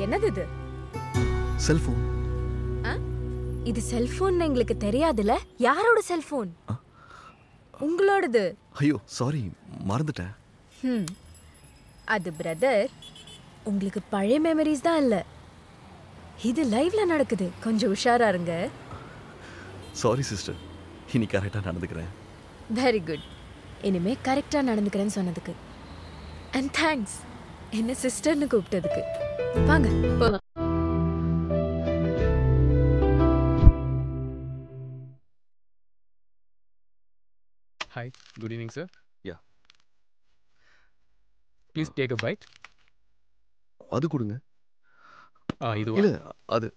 என்னது இது? செல்போன். இது செல்போன் எங்களுக்கு தெரியாதுல. யாரோட செல்போன்? உங்களோடது. ஐயோ சாரி, மறந்துட்டேன். அது பிரதர், உங்களுக்கு பழைய மெமரிஸ் தான் இல்ல, இது லைவ்ல நடக்குது. கொஞ்சம் உஷாரா இருங்க. சாரி சிஸ்டர், இனி கரெக்டா நடந்துக்கிறேன். Very good. இனிமே கரெக்டா நடந்துக்கிறேன்னு சொன்னதுக்கு. அண்ட் தேங்க்ஸ் என்ன சிஸ்டர்னு கூப்பிட்டதுக்கு. வாங்க போலாம். Hi, good evening, sir. Yeah. Please take a bite. அது கொடுங்க. இது இல்ல அது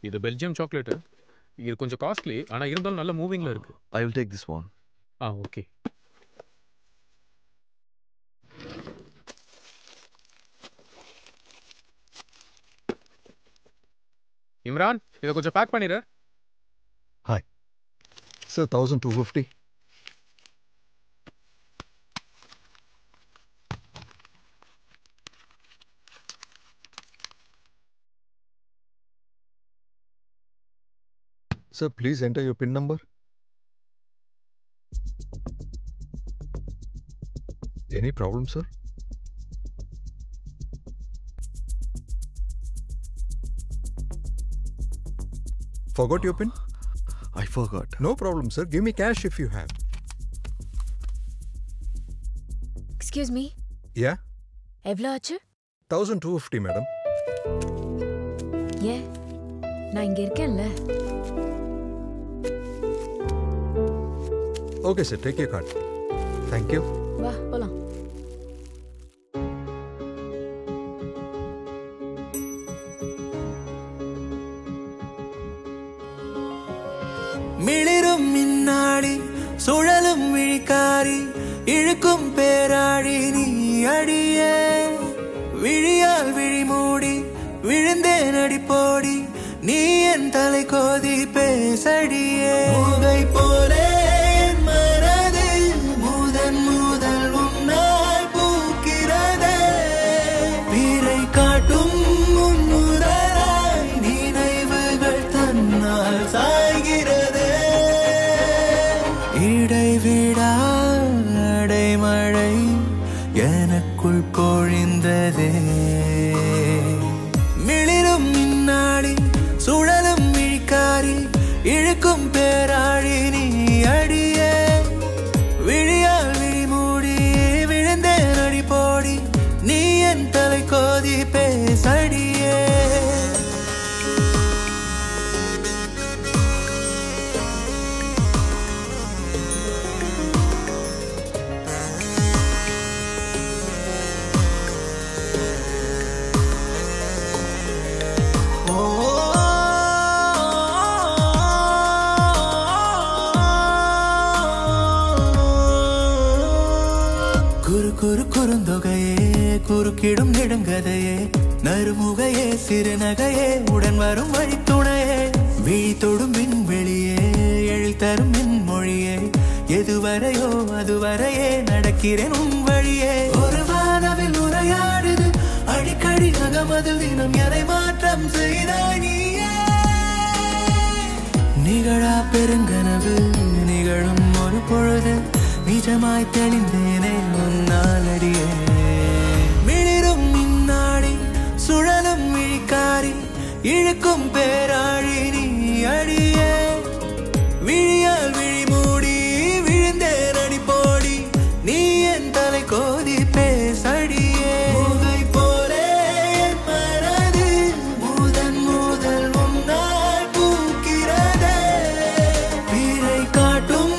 இது பெல்ஜியம் சாக்லேட். இது கொஞ்சம் காஸ்ட்லி, ஆனா இருந்தாலும் நல்ல மூவிங்ல இருக்கு. I will take this one. Okay. Imran, இத கொஞ்சம் பேக் பண்ணிரு. Hi. Sir, 1250. Sir, please enter your PIN number. Any problem, sir? Forgot your PIN? I forgot. No problem, sir. Give me cash if you have. Excuse me. Yeah? எவ்வளவு ஆச்சு? 1250, madam. ஏன்? நான் இங்க இருக்கேன்ல. Okay, sir. Take your card. Thank you. வா போலாம். மிளிரும் மின்னாடி சுழலும் விழிக்காரி இழுக்கும் பேராடி நீ அடியே விழியால் விழி மூடி விழுந்தேன் அடிப்போடி நீ என் தலை கோதி பேசடியே மூகை போலே என் மனதில் முதன் முதல் உன்னால் பூக்கிறதே வீரை காட்டும் முன்னுதலாய் நினைவுகள் தன்னால் சாய்கிறதே இடைவிடா அடைமழை எனக்குள் பொழிந்ததே மிளிரும் மின்னாடி சுழலும் விழிக்காரி இழுக்கும் பேராழி நீ அடியே விழியால் விழி மூடி விழுந்தேன் அடி போடி நீ என் தலை கோதி பேசடியே குறுந்தொகையே குறுக்கிடும் நெடுங்கதையே நறுமுகையே சிறுநகையே உடன் வரும் வழித்துணையே விழி தொடும் விண்வெளியே எழில் தரும் மின்மொழியே எதுவரையோ அதுவரையே நடக்கிறேன் உன் வழியே ஒரு வானவில் உரையாடுது அடிக்கடி நகமதில் தினம் எதை மாற்றம் செய்தாய் நீயே நிகழா பெருங்கனவு நிகழும் ஒரு பொழுது நிஜமாய் தெளிந்தேனே உன்னாலடியே மிளிரும் மின்னாடி சுழலும் விழிக்காரி இழுக்கும் பேராழி நீ அடியே விழியால் விழி மூடி விழுந்தேன் அடி போடி நீ என் தலை கோதி பேசடியே மூகை போலே என் மனது முதன் முதல் முன்னால் பூக்கிறதே பிறை காட்டும்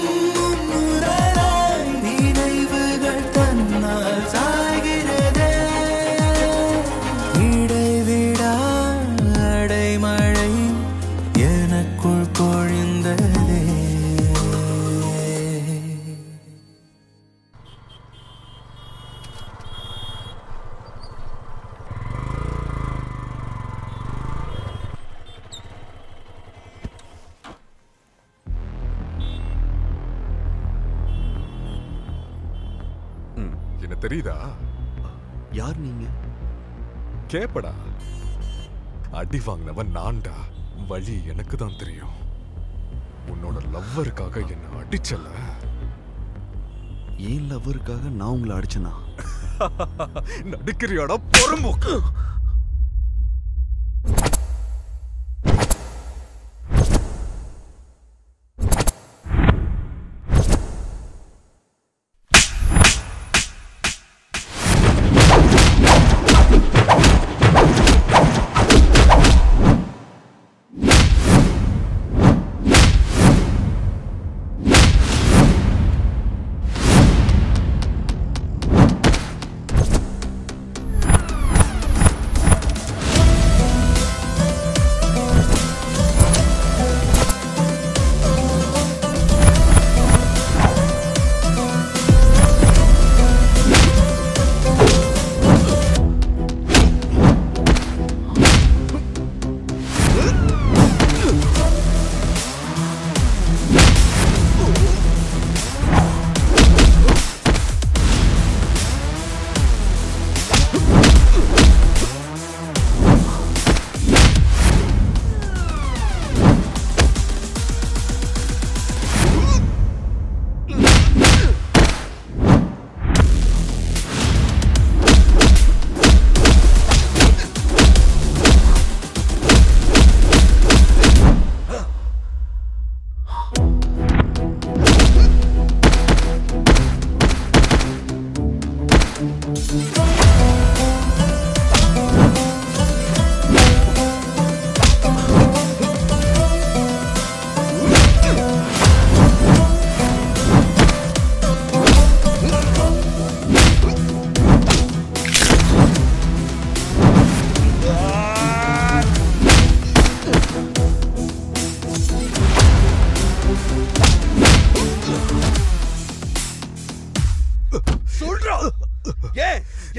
என்ன தெரியுதா? யார் நீங்க? கேப்படா. அடி வாங்கினவன் நான்டா. வழி எனக்கு தான் தெரியும். உன்னோட லவ்வருக்காக என்ன அடிச்சல. ஏன் லவ்வருக்காக நான் உங்களை அடிச்சனா? நடிக்கிறியாடா பொறும்போக்கு.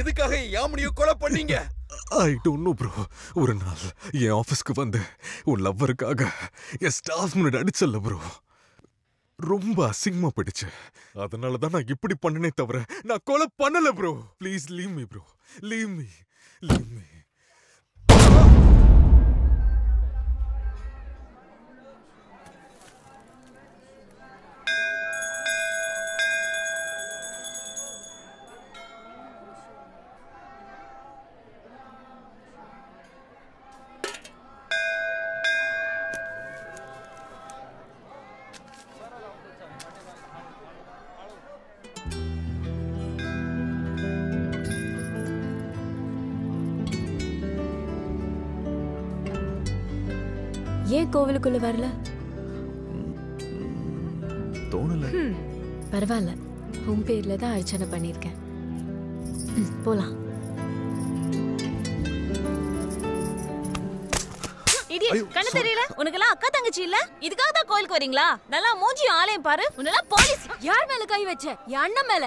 எதுக்காக யாமினியை கொலை பண்ணீங்க? I don't know bro. ஒரு நாள் என் ஆபீஸ்க்கு வந்து உன் லவ்வருக்காக என் ஸ்டாஃப் முன்னாடி அடிச்சல்ல ப்ரோ. ரொம்ப அசிங்கமா போயிடுச்சு. அதனால தான் நான் இப்படி பண்ணனே தவிர நான் கொலை பண்ணல bro. Please leave me bro. Leave me. Leave me. ஏன் கோவிலுக்குள்ள வரல? தோணல. பரவாயில்ல, உன் பேர்ல தான் அர்ச்சனை பண்ணிருக்கேன். போலாம். கண்ணு தெரியல? உனக்கெல்லாம் அக்கா தங்கச்சி இல்ல? இதுக்காக தான் கோயிலுக்கு வரீங்களா? நல்லா மூஞ்சி ஆலயம் பாரு. உன்னெல்லாம் போலீஸ். யார் மேல கை வச்ச? என் அண்ணன் மேல.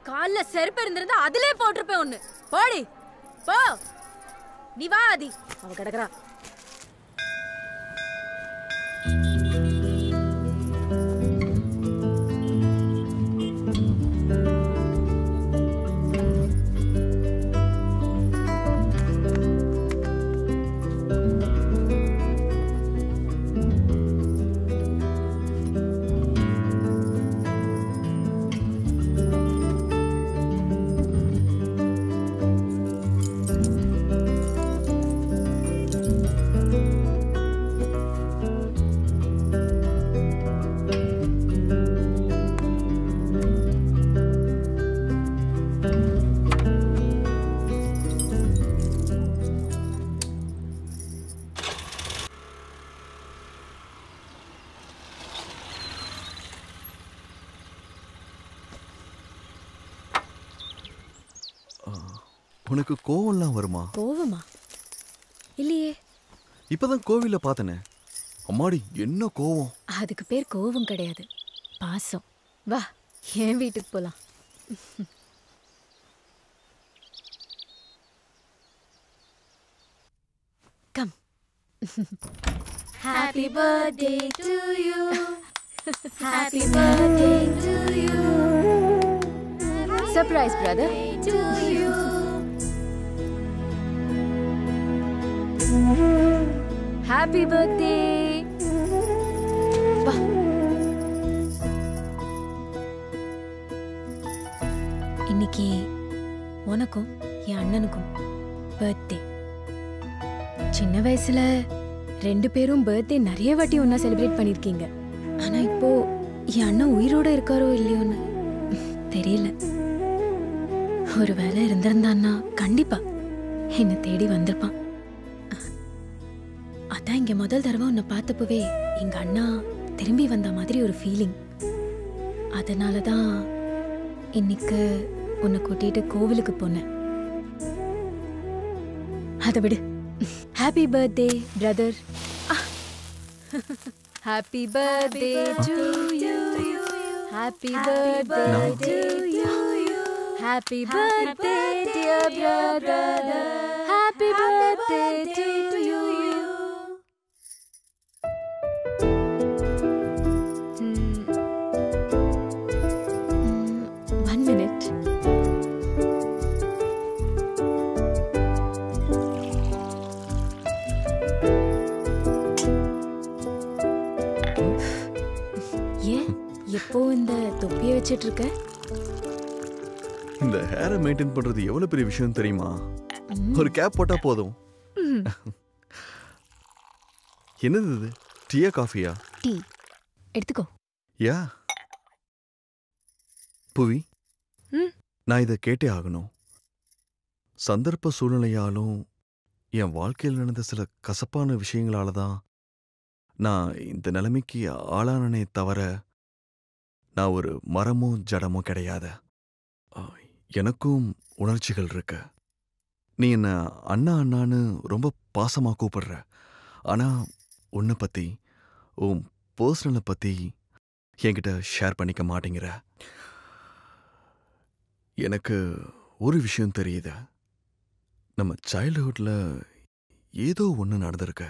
கால்ல செருப்பு இருந்திருந்தா அதிலே போட்டிருப்பேன் ஒண்ணு. போடி போ. நீ வா ஆதி. அவ கிடக்குறா. உனக்கு கோவம்லாம் வருமா? கோவமா? இல்லையே. இப்பதான் கோவில்ல பார்த்தனே. அம்மாடி என்ன கோவம்? அதுக்கு பேர் கோவம் கிடையாது, பாசம். வா, என் வீட்டுக்கு போலாம். Come. Happy birthday to you. Happy birthday to you. Surprise, brother. To you. Happy birthday. வா. இன்னைக்கு உனக்கும் என் அண்ணனுக்கும் பர்த்டே. சின்ன வயசுல 2 பேரும் பர்த்டே நிறைய வாட்டி ஒன்னா செலிப்ரேட் பண்ணிருக்கீங்க. ஆனா இப்போ என் அண்ணன் உயிரோட இருக்காரோ இல்லையோன்னு தெரியல. ஒருவேளை இருந்திருந்தான்னா கண்டிப்பா என்னை தேடி வந்திருப்பான். அதான் இங்க முதல் தடவை உன்னை பார்த்தப்பவே எங்க அண்ணா திரும்பி வந்த மாதிரி ஒரு ஃபீலிங். அதனாலதான் இன்னைக்கு உன்னை கூட்டிட்டு கோவிலுக்கு போனேன். அதை விடு. Happy birthday brother. Happy birthday to you. Happy birthday to you. Happy birthday dear brother. Happy birthday to you. எப்போ இந்த தொப்பியை வச்சிட்டு இருக்க? இந்த ஹேரை மெயின்டைன் பண்றது எவ்வளவு பெரிய விஷயம் தெரியுமா? ஒரு கேப் போட்டா போதும். என்னது இது? டீயா காஃபியா? டீ. எடுத்துக்கோ. யா. புவி, நான் இதை கேட்டே ஆகணும். சந்தர்ப்ப சூழ்நிலையாலும் என் வாழ்க்கையில் நடந்த சில கசப்பான விஷயங்களால தான் நான் இந்த நிலைமைக்கு ஆளானனே தவிர நான் ஒரு மரமோ ஜடமோ கிடையாது. எனக்கும் உணர்ச்சிகள் இருக்கு. நீ என்ன அண்ணா அண்ணான்னு ரொம்ப பாசமா கூப்பிடுற. ஆனா உன்னை பத்தி, உன் பர்சனலை பத்தி என்கிட்ட ஷேர் பண்ணிக்க மாட்டேங்கிற. எனக்கு ஒரு விஷயம் தெரியுது. நம்ம சைல்ட்ஹுட்ல ஏதோ ஒன்று நடந்திருக்கு.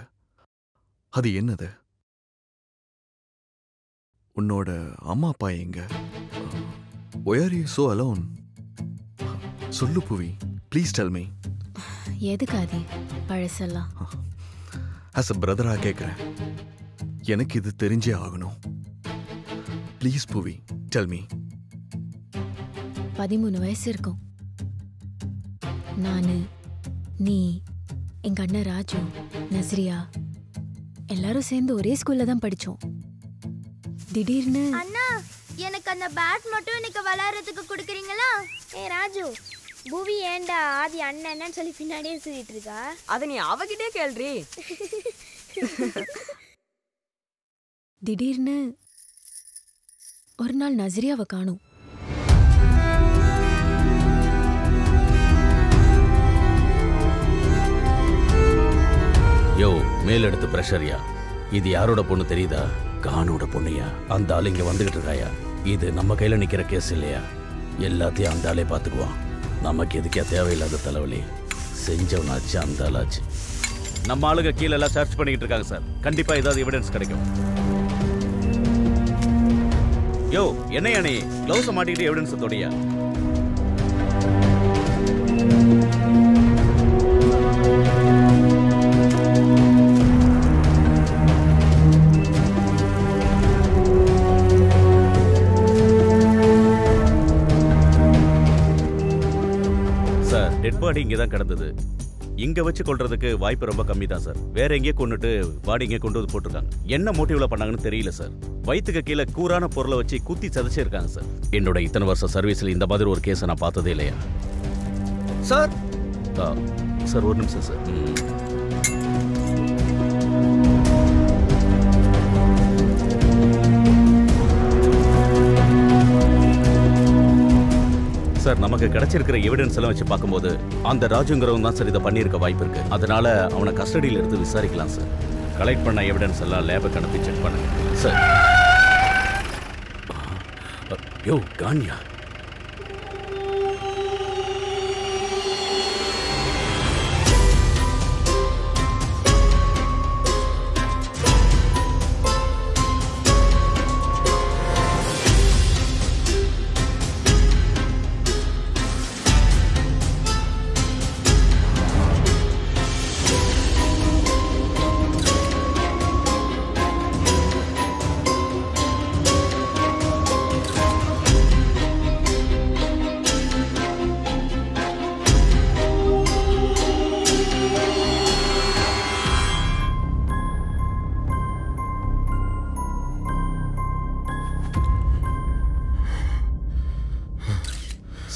அது என்னது? உன்னோட அம்மா அப்பா எங்க? Why are you so alone? சொல்லு புவி, ப்ளீஸ் டெல் மீ. எதுக்காதி பழசெல்லாம்? ஆஸ் அ பிரதரா கேட்குறேன். எனக்கு இது தெரிஞ்சே ஆகணும். ப்ளீஸ் புவி, டெல் மீ. 13 வயசு இருக்கும். நானு, நீ, எங்க அண்ணன் ராஜு, நஸ்ரியா எல்லாரும் சேர்ந்து ஒரே ஸ்கூல்ல தான் படிச்சோம். திடீர்னு அண்ணா, எனக்கு அந்த பேட் மட்டும் எனக்கு விளையாடுறதுக்கு கொடுக்குறீங்களா? ராஜு, புவி ஏண்டா ஆதி அண்ணன்னு சொல்லி பின்னாடியே சொல்லிட்டு இருக்கா? அதை நீ அவகிட்டே கேள்றி. திடீர்னு ஒரு நாள் நஸ்ரியாவை காணோம். யோ, மேலெடுத்து பிரஷர்யா. இது யாரோட பொண்ணு தெரியுதா? கானோட பொண்ணுயா. அந்த ஆள் இங்க வந்துகிட்டு இருக்காயா. இது நம்ம கையில நிக்கிற கேஸ் இல்லையா? எல்லாத்தையும் அந்த ஆளே பாத்துக்குவான். நமக்கு எதுக்கே தேவையில்லாத தலைவலி. செஞ்சவனாச்சு அந்த ஆளாச்சு. நம்ம ஆளுங்க கீழே எல்லாம் சர்ச் பண்ணிக்கிட்டு இருக்காங்க சார். கண்டிப்பா ஏதாவது எவிடன்ஸ் கிடைக்கும். யோ, என்னையா நீ க்ளவுஸை மாட்டிக்கிட்டு எவிடன்ஸ் தொடையா? சார், டெட் பாடி இங்கே தான் கிடந்தது. இங்க வச்சு கொள்றதுக்கு வாய்ப்பு ரொம்ப கம்மி தான் சார். வேற எங்கேயே கொண்டுட்டு பாடி இங்கே கொண்டு வந்து போட்டிருக்காங்க. என்ன மோட்டிவ்ல பண்ணாங்கன்னு தெரியல சார். வயிற்றுக்கு கீழே கூரான பொருளை வச்சு குத்தி சதைச்சிருக்காங்க சார். என்னோட இத்தனை வருஷம் சர்வீஸ்ல இந்த மாதிரி ஒரு கேஸை நான் பார்த்ததே இல்லையா சார். சார் ஒரு நிமிஷம் சார். சார், நமக்கு கிடைச்சிருக்கிற எவிடன்ஸ் எல்லாம் வச்சு பார்க்கும்போது அந்த ராஜுங்கிறவங்க தான் சார் இதை பண்ணியிருக்க வாய்ப்பு இருக்கு. அதனால அவனை கஸ்டடியில் எடுத்து விசாரிக்கலாம் சார். கலெக்ட் பண்ண எவிடன்ஸ் எல்லாம் லேபுக்கு அனுப்பி செக் பண்ணுங்க சார். யோ கான்யா,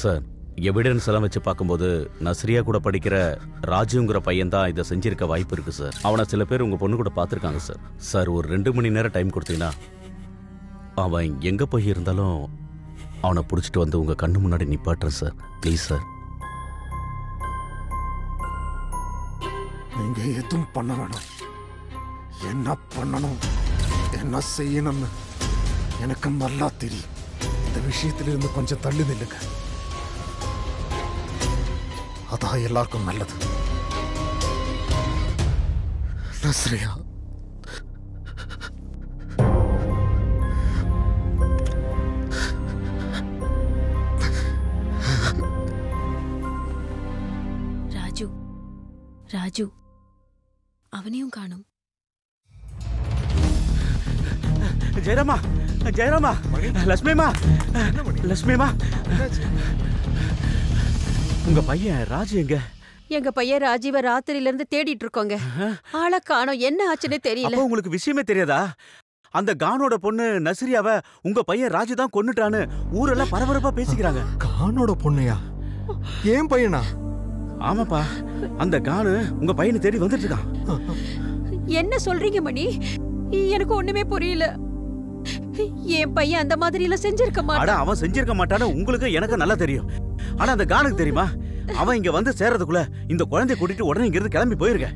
சார், எவிடன்ஸ் எல்லாம் வச்சு பார்க்கும்போது நஸ்ரியா கூட படிக்கிற ராஜுங்கிற பையன் தான் இதை செஞ்சிருக்க வாய்ப்பு இருக்கு சார். அவனை சில பேர் உங்க பொண்ணு கூட பார்த்துருக்காங்க சார். சார், ஒரு 2 மணி நேரம் டைம் கொடுத்தீங்கன்னா அவன் எங்க போய் இருந்தாலும் அவனை பிடிச்சிட்டு வந்து உங்க கண்ணு முன்னாடி நிப்பாட்டுறேன் சார். Please sir. நீங்க எதுவும் பண்ண வேணாம். என்ன பண்ணணும், என்ன செய்யணும்னு எனக்கு நல்லா தெரியும். இந்த விஷயத்திலிருந்து கொஞ்சம் தள்ளி நில்லுங்க. அதான் எல்லாருக்கும் நல்லது. நஸ்ரியா, ராஜு ராஜு அவனையும் காணும். ஜெயராமா, ஜெயராமா, லட்சுமிமா, லட்சுமிமா, உங்க பையன் ராஜு எங்க? எங்க பையன் ராஜீவ ராத்திரில இருந்து தேடிட்டு இருக்கோங்க. ஆளை காணோம். என்ன ஆச்சுன்னு தெரியல. உங்களுக்கு விஷயமே தெரியாதா? அந்த கானோட பொண்ணு நஸ்ரியாவை உங்க பையன் ராஜு தான் கொன்னுட்டான்னு ஊரெல்லாம் பரபரப்பா பேசிக்கிறாங்க. கானோட பொண்ணையா? ஏன் பையனா? ஆமாப்பா, அந்த கானு உங்க பையனை தேடி வந்துட்டு இருக்கான். என்ன சொல்றீங்க மணி? எனக்கு ஒண்ணுமே புரியல. என் பையன் அந்த மாதிரி எல்லாம் செஞ்சிருக்க மாட்டான். அவன் செஞ்சிருக்க மாட்டான்னு உங்களுக்கு எனக்கு நல்லா தெரியும். ஆனா அந்த கானுக்கு தெரியுமா? அவன் இங்க வந்து சேர்றதுக்குள்ள இந்த குழந்தைய கூட்டிட்டு உடனே இங்க இருந்து கிளம்பி போயிருக்க.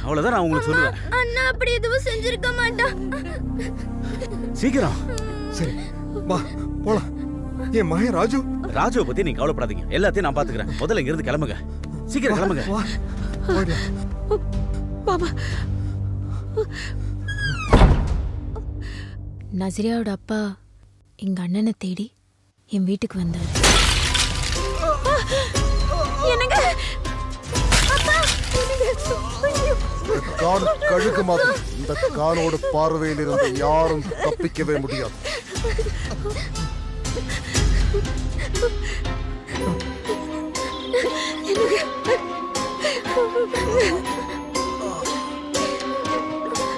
அவ்வளவுதான் நான் உங்களுக்கு சொல்லுவேன். அண்ணா அப்படி எதுவும் செஞ்சிருக்க மாட்டான். சீக்கிரம். சரி வா போலாம். என் மகன் ராஜு. ராஜுவை பத்தி நீங்க கவலைப்படாதீங்க. எல்லாத்தையும் நான் பாத்துக்கிறேன். முதல்ல இங்க இருந்து கிளம்புங்க. சீக்கிரம் கிளம்புங்க. மாமா, நஸ்ரியாவோட அப்பா எங்க அண்ணனை தேடி என் வீட்டுக்கு வந்தாரு. என்னங்க? கான் கழுகு மாதிரி இந்த கானோட பார்வையில் இருந்து யாரும் தப்பிக்கவே முடியாது.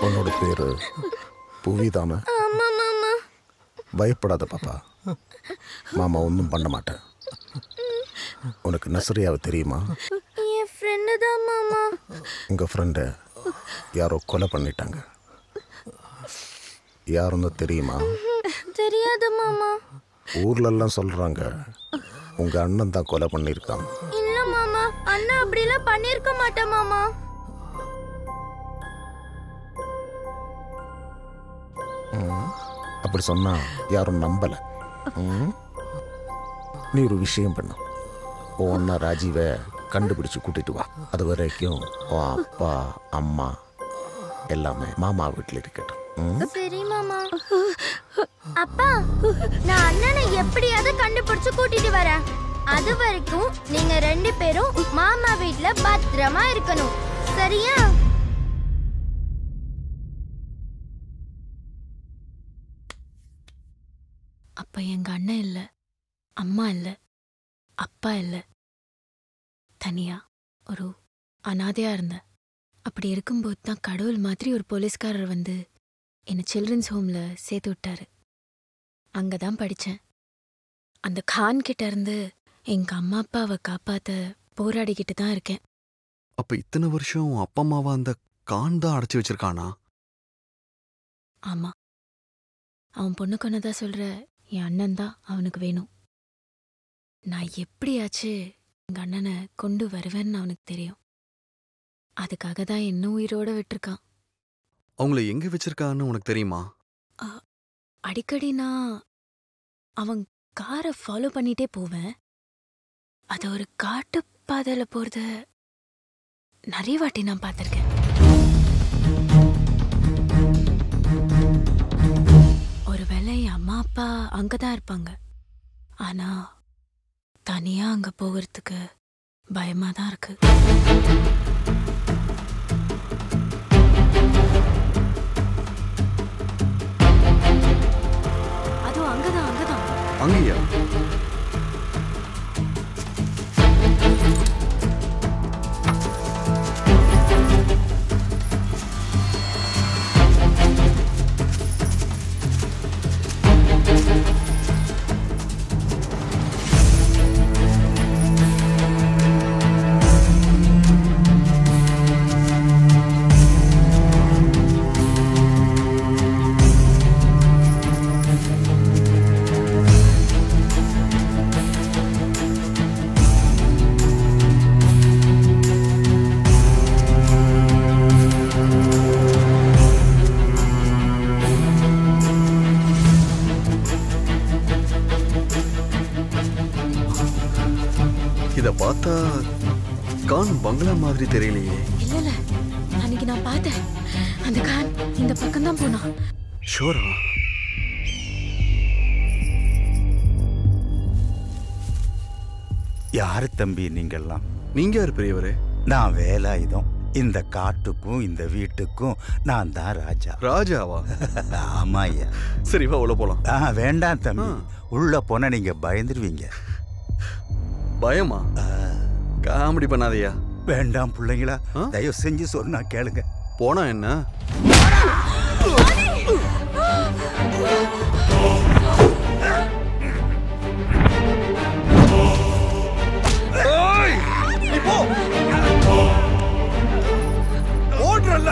உன்னோட பேரு புவிதானே? ஆமா மாமா. பயப்படாத பாப்பா, மாமா ஒன்றும் பண்ண மாட்டேன். உனக்கு நஸ்ரியாவை தெரியுமா? என் ஃப்ரெண்டு தான் மாமா. உங்க ஃப்ரெண்டை யாரோ கொலை பண்ணிட்டாங்க. யாருன்னு தெரியுமா? தெரியாது மாமா. ஊர்ல எல்லாம் சொல்றாங்க உங்க அண்ணன் தான் கொலை பண்ணிருக்கான். இல்ல மாமா, அண்ணன் அப்படிலாம் பண்ணிருக்க மாட்டேன் மாமா. அப்படி சொன்னா யாரும் நம்பல. நீ ஒரு விஷயம் பண்ண, உன் அண்ணா ராஜீவை கண்டுபிடிச்சு கூட்டிட்டு வா. அது வரைக்கும் உன் அப்பா அம்மா எல்லாமே மாமா வீட்டில் இருக்கட்டும். சரி மாமா. அப்பா, நான் அண்ணனை எப்படியாவது கண்டுபிடிச்சு கூட்டிட்டு வரேன். அது வரைக்கும் நீங்க 2 பேரும் மாமா வீட்ல பத்திரமா இருக்கணும், சரியா? அப்ப எங்க அண்ணன் இல்ல, அம்மா இல்ல, அப்பா இல்ல, தனியா ஒரு அனாதையா இருந்தேன். அப்படி இருக்கும்போது தான் கடவுள் மாதிரி ஒரு போலீஸ்காரர் வந்து என்னை சில்ட்ரன்ஸ் ஹோம்ல சேர்த்து விட்டாரு. அங்கதான் படித்தேன். அந்த கான் கிட்ட இருந்து எங்க அம்மா அப்பாவை காப்பாத்த போராடிக்கிட்டு தான் இருக்கேன். அப்ப இத்தனை வருஷம் அப்பா அம்மாவா அந்த கான் தான் அடைச்சி வச்சிருக்கானா? ஆமா, அவன் பொண்ணு கொன்னதா சொல்ற என் அண்ணன் தான் அவனுக்கு வேணும். நான் எப்படியாச்சு எங்க அண்ணனை கொண்டு வருவேன்னு அவனுக்கு தெரியும். அதுக்காக தான் என்ன உயிரோட விட்டுருக்கான். அவங்கள எங்க வச்சிருக்கான்னு உனக்கு தெரியுமா? அடிக்கடி நான் அவன் காரை ஃபாலோ பண்ணிட்டே போவேன். அது ஒரு காட்டு பாதையில போறத நிறைய வாட்டி நான் பார்த்திருக்கேன். ஒருவேளை என் அம்மா அப்பா அங்கதான் இருப்பாங்க. ஆனா தனியா அங்க போகிறதுக்கு பயமா தான் இருக்கு. அதுவும் அங்கதான் அங்கதான். அங்கயா? இத பார்த்தா கான் பங்களா மாதிரி தெரியலையே. இல்ல, அன்னைக்கு நான் பார்த்தேன். அந்த கான் இந்த பக்கம் தான் போனான். ஷூரா? யாரு தம்பி நீங்கெல்லாம்? நீங்க யாரு பெரியவரே? நான் வேலாயுதம். இந்த காட்டுக்கும் இந்த வீட்டுக்கும் நான் தான் ராஜா. ராஜாவா? ஆமா ஐயா. சரி வா உள்ள போலாம். வேண்டாம் தம்பி, உள்ள போனா நீங்க பயந்துருவீங்க. பயமா? காமெடி பண்ணாதயா. வேண்டாம் பிள்ளைங்களா, தயவு செஞ்சு சொன்னா கேளுங்க. போனா என்ன? ஓடுறல்ல.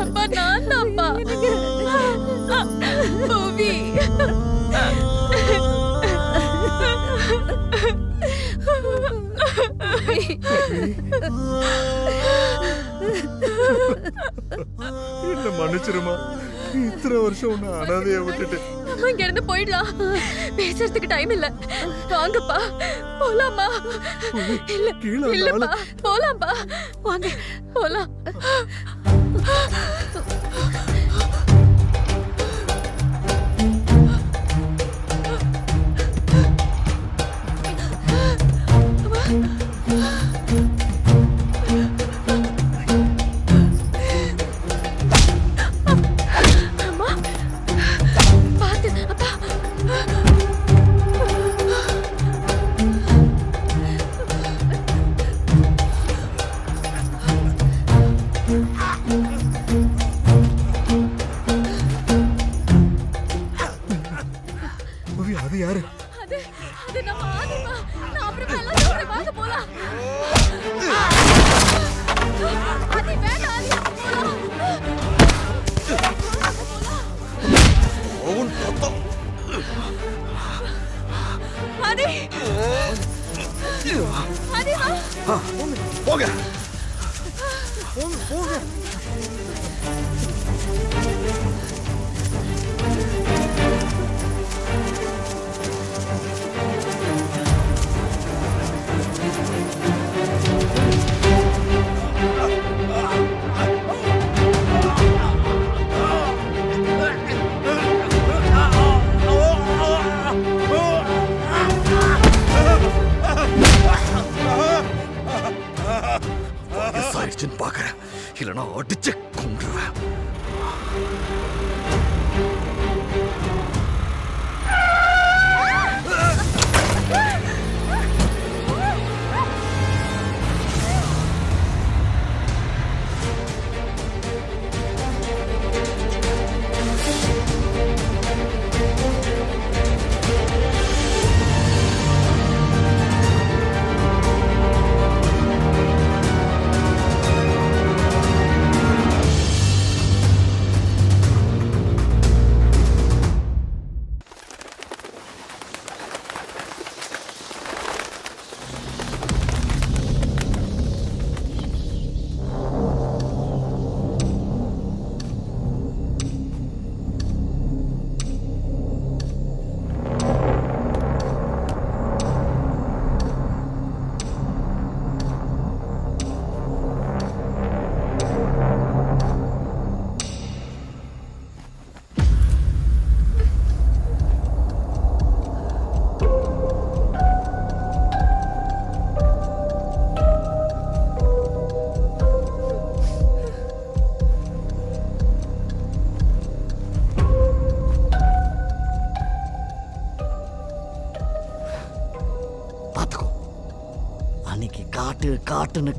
அப்பா நான் தான்ப்பா. பூவி என்ன மன்னிச்சிருமா. இத்தனை வருஷம் உன்னை அனாதையா விட்டுட்டு அம்மா இங்க இருந்து போயிடலாம். பேசுறதுக்கு டைம் இல்ல. வாங்கப்பா போலாமா? இல்லப்பா போலாம்பா. வாங்க போலாம். அது யாரு? அது நம்ம ஆதிமா. நான் அப்புறம் எல்லாம் சொல்றேன். வாங்க போலாம். ஆதி வேண்டாம் ஆதி. அவன் பார்த்தா ஆதி ஆதி வா. போங்க போங்க. பாக்குறேன், இல்லைன்னா அடிச்சு கொண்டுருவேன்.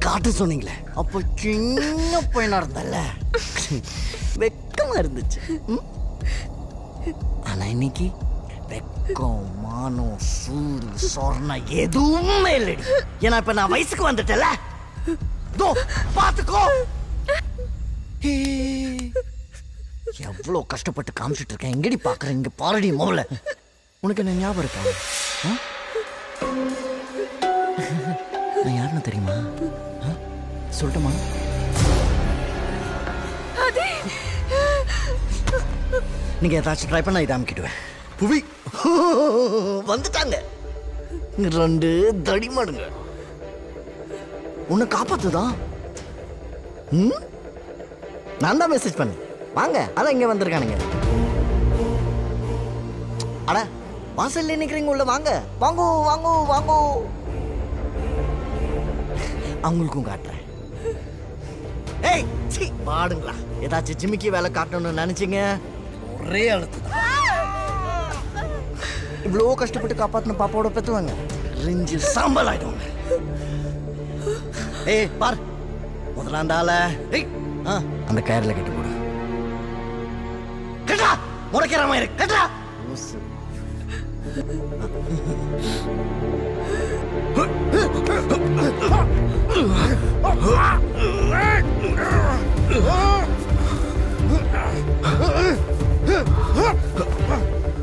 காட்டு சொன்னீங்களே, அப்போ சின்ன பையனா இருந்தல்ல, வெக்கமா இருந்துச்சு. ஆனா இன்னைக்கு வெக்கம், மானம், சூடு, சொர்ணம் எதுவுமே இல்லடி. ஏன்னா இப்ப நான் வயசுக்கு வந்துட்டேன்ல. பாத்துக்கோ, எவ்வளவு கஷ்டப்பட்டு காமிச்சிட்டு இருக்கேன். எங்கடி பாக்குறேன்? இங்க பாரடி மோல. உனக்கு என்ன ஞாபகம் இருக்கா? நான் யாருன்னு தெரியுமா? சொல்லட்டுமா? நீங்க ஏதாச்சும் ட்ரை பண்ண இதை அமுக்கிடுவேன். புவி வந்துட்டாங்க 2 தடிமாடுங்க. உன்னை காப்பாத்துதான். நான் தான் மெசேஜ் பண்ணேன். வாங்க, அதான் இங்க வந்திருக்கானுங்க. அட வாசல்ல நிக்கிறீங்க, உள்ள வாங்க. வாங்கோ வாங்கோ வாங்கோ. அவங்களுக்கும் காட்டுறேன். ஏய் சி பாடுங்களா. ஏதாச்சும் ஜிமிக்கி வேலை காட்டணும்னு நினைச்சீங்க, ஒரே அழுத்து தான். இவ்வளோ கஷ்டப்பட்டு காப்பாத்தின பாப்பாவோட பெற்றுவாங்க, ரிஞ்சு சாம்பல் ஆயிடுவாங்க. ஏய் பார், முதலாண்டால அந்த கயர்ல கட்டி போடு. கட்டா, முறைக்கிற மாதிரி கட்டா.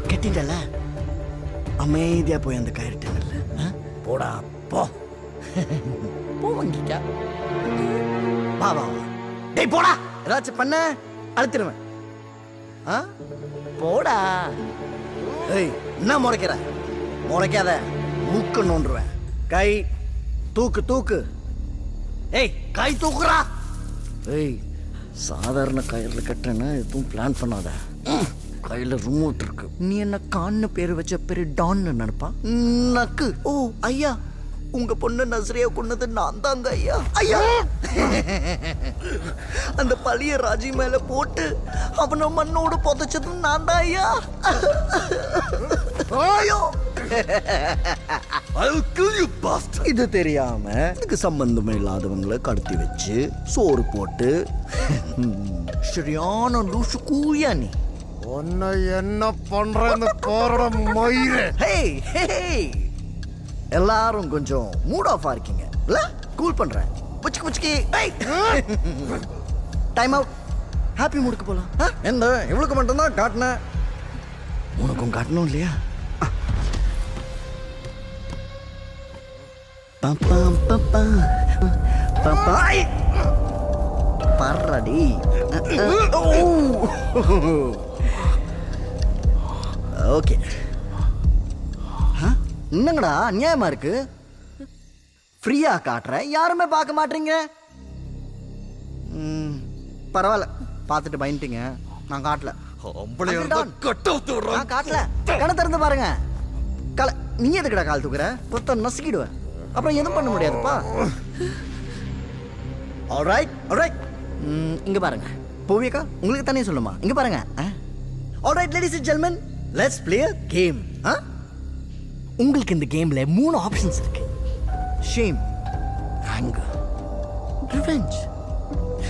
கட்டிட்டல, அமைதியா போய் அந்த கயிறு டனல்ல போடா. போ போ, வாங்கிக்க. வா வா வா. டேய் போடா. ஏதாச்சும் பண்ண அழுத்திடுவேன். போடா. ஏய், என்ன முறைக்கிற? முறைக்காத, மூக்க நோண்டுருவேன். கை தூக்கு தூக்கு. ஏய், கை தூக்குறா. ஏய், சாதாரண கயிறுல கட்டுறேன்னா எதுவும் பிளான் பண்ணாத. கையில ரிமோட் இருக்கு. நீ என்ன கான்னு பேரு வச்ச பெரிய டான்னு நினைப்பா. நக்கு. ஓ ஐயா, உங்க பொண்ணு நஸ்ரியா கொன்னது நான் தாங்க ஐயா. ஐயா, அந்த பழிய ராஜி மேல போட்டு அவனை மண்ணோடு புதைச்சது நான் தான் ஐயா. ஐயோ, இது தெரியாம இதுக்கு சம்பந்தமே இல்லாதவங்களை கடத்தி வச்சு சோறு போட்டு சரியான லூசு கூயா நீ. உன்னை என்ன பண்றேன்னு போற மயிறு. ஹேய் ஹேய், எல்லாரும் கொஞ்சம் மூட் ஆஃபா இருக்கீங்க இல்ல? கூல் பண்றேன். புச்சி புச்சி. Time out. ஹாப்பி மூடுக்கு போலாம். எந்த இவளுக்கு மட்டும் தான் காட்டினேன், உனக்கும் காட்டணும் இல்லையா? பாப்பா பாப்பா பாப்பா பர்றடி. ஓகே. என்னங்கடா அநியாயமா இருக்கு? ஃப்ரீயா காட்டுறேன், யாருமே பார்க்க மாட்டீங்க. பரவாயில்ல, பார்த்துட்டு பயந்துட்டீங்க. நான் காட்டல. நான் காட்டல. கண்ணை திறந்து பாருங்க. நீ எதுக்குடா கால் தூக்குற? பொத்த நசுக்கிடுவேன், அப்புறம் எதுவும் பண்ண முடியாதுப்பா. Alright alright. இங்க பாருங்க பூவிகா, உங்களுக்கு தானே சொல்லுமா? இங்க பாருங்க. Alright ladies and gentlemen, let's play a game. உங்களுக்கு இந்த கேம்ல 3 ஆப்ஷன்ஸ் இருக்கு. Shame, anger, revenge.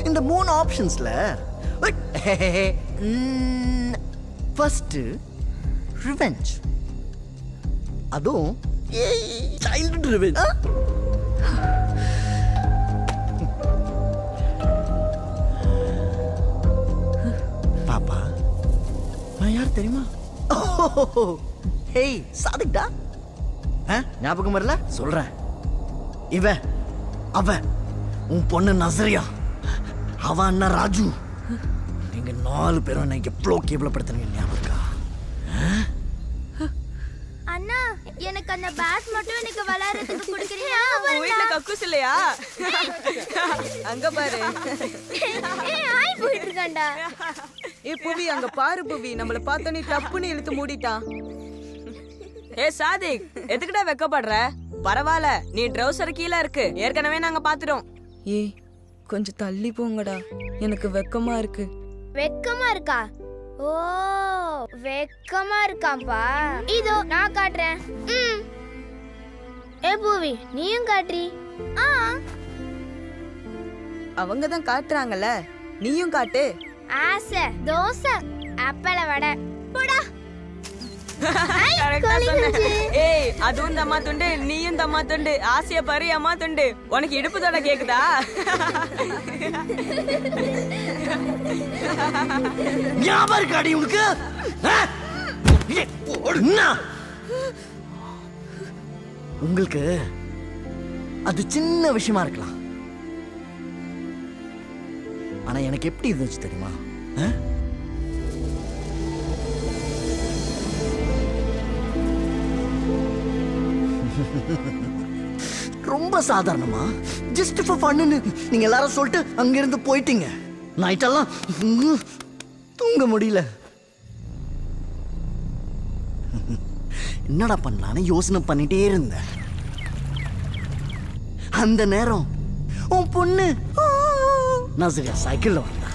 இந்த 3 ஆப்ஷன்ஸ்ல ஃபர்ஸ்ட் ரிவெஞ்ச். அதுவும் சைல்ட்ஹுட் ரிவெஞ்ச். பாப்பா, நான் யார் தெரியுமா? ஹேய் சாதிக்டா, ஞாபகம் வரல? சொல்றேன். அவ உன் பொண்ணு நஸ்ரியா, அவ அண்ணா ராஜு. நீங்க 4 பேரும் என்ன எவ்வளோ கேவலப்படுத்துறீங்க ஞாபகம் இருக்கா? அண்ணா, எனக்கு அந்த பேட் மட்டும் எனக்கு விளையாடுறதுக்கு கொடுக்குறீங்களா? வீட்ல கக்கூஸ் இல்லையா? அங்க பாரு. ஆய் போயிட்டு இருக்கான்டா. புவி அங்க பாரு. புவி நம்மள பார்த்தோனே டப்புன்னு இழுத்து மூடிட்டான். சாதிக், எதுக்குடா வெக்கப்படுற? பரவாயில்ல, நீ ட்ரௌசர் கீழே இருக்கு, ஏற்கனவே நாங்க பாத்துட்டோம். கொஞ்சம் தள்ளி போங்கடா, எனக்கு வெக்கமா இருக்கு. வெக்கமா இருக்கா? ஓ, வெக்கமா இருக்காம்பா. இதோ நான் காட்டுறேன். ஏ பூவி, நீயும் காட்றி. அவங்க தான் காட்டுறாங்கல்ல, நீயும் காட்டு. ஆசை தோசை அப்பள வடை போடா. ஏய், அதுவும் தம்மா துண்டு, நீயும் தம்மா துண்டு. ஆசைய பாரு அம்மா துண்டு. உனக்கு இடுப்பு தொட கேக்குதா? ஞாபகம் இருக்காடி உனக்கு? உங்களுக்கு அது சின்ன விஷயமா இருக்கலாம், ஆனா எனக்கு எப்படி இருந்துச்சு தெரியுமா? ரொம்ப சாதாரணமா ஜஸ்ட் ஃபார் ஃபன்னு நீங்க எல்லாரும் சொல்லிட்டு அங்கிருந்து போயிட்டீங்க. நைட்டெல்லாம் தூங்க முடியல. என்னடா பண்ணலான்னு யோசனை பண்ணிட்டே இருந்தேன். அந்த நேரம் உன் பொண்ணு நசுக சைக்கிள்ல வந்தா.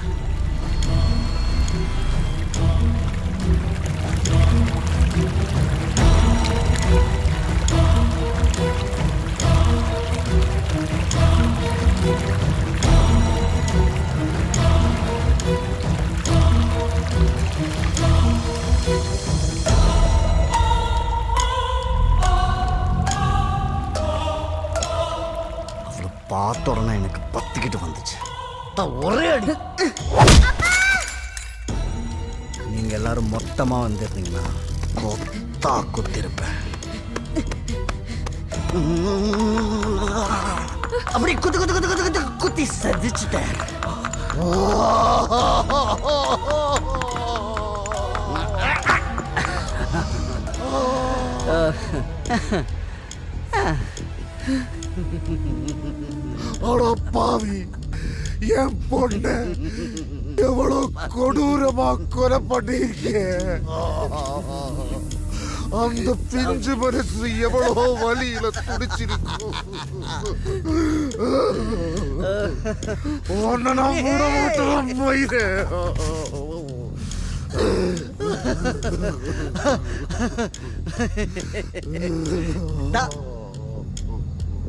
பார்த்த உடனே எனக்கு பத்திக்கிட்டு வந்துச்சு. ஒரே அடி. நீங்க எல்லாரும் மொத்தமா வந்திருந்தீங்கன்னா கொத்தா குத்திருப்பேன். அப்படி குத்து குத்து குத்து குத்து குத்து குத்தி சதிச்சுட்டேன். அட பாவி, என் பொண்ணு எவ்வளவு கொடூரமா கொலை பண்ணிருக்க. அந்த பிஞ்சு மனசு எவ்வளவு வலியில துடிச்சிருக்கும். உன்னை நான் விட மாட்டேன் போயிரு.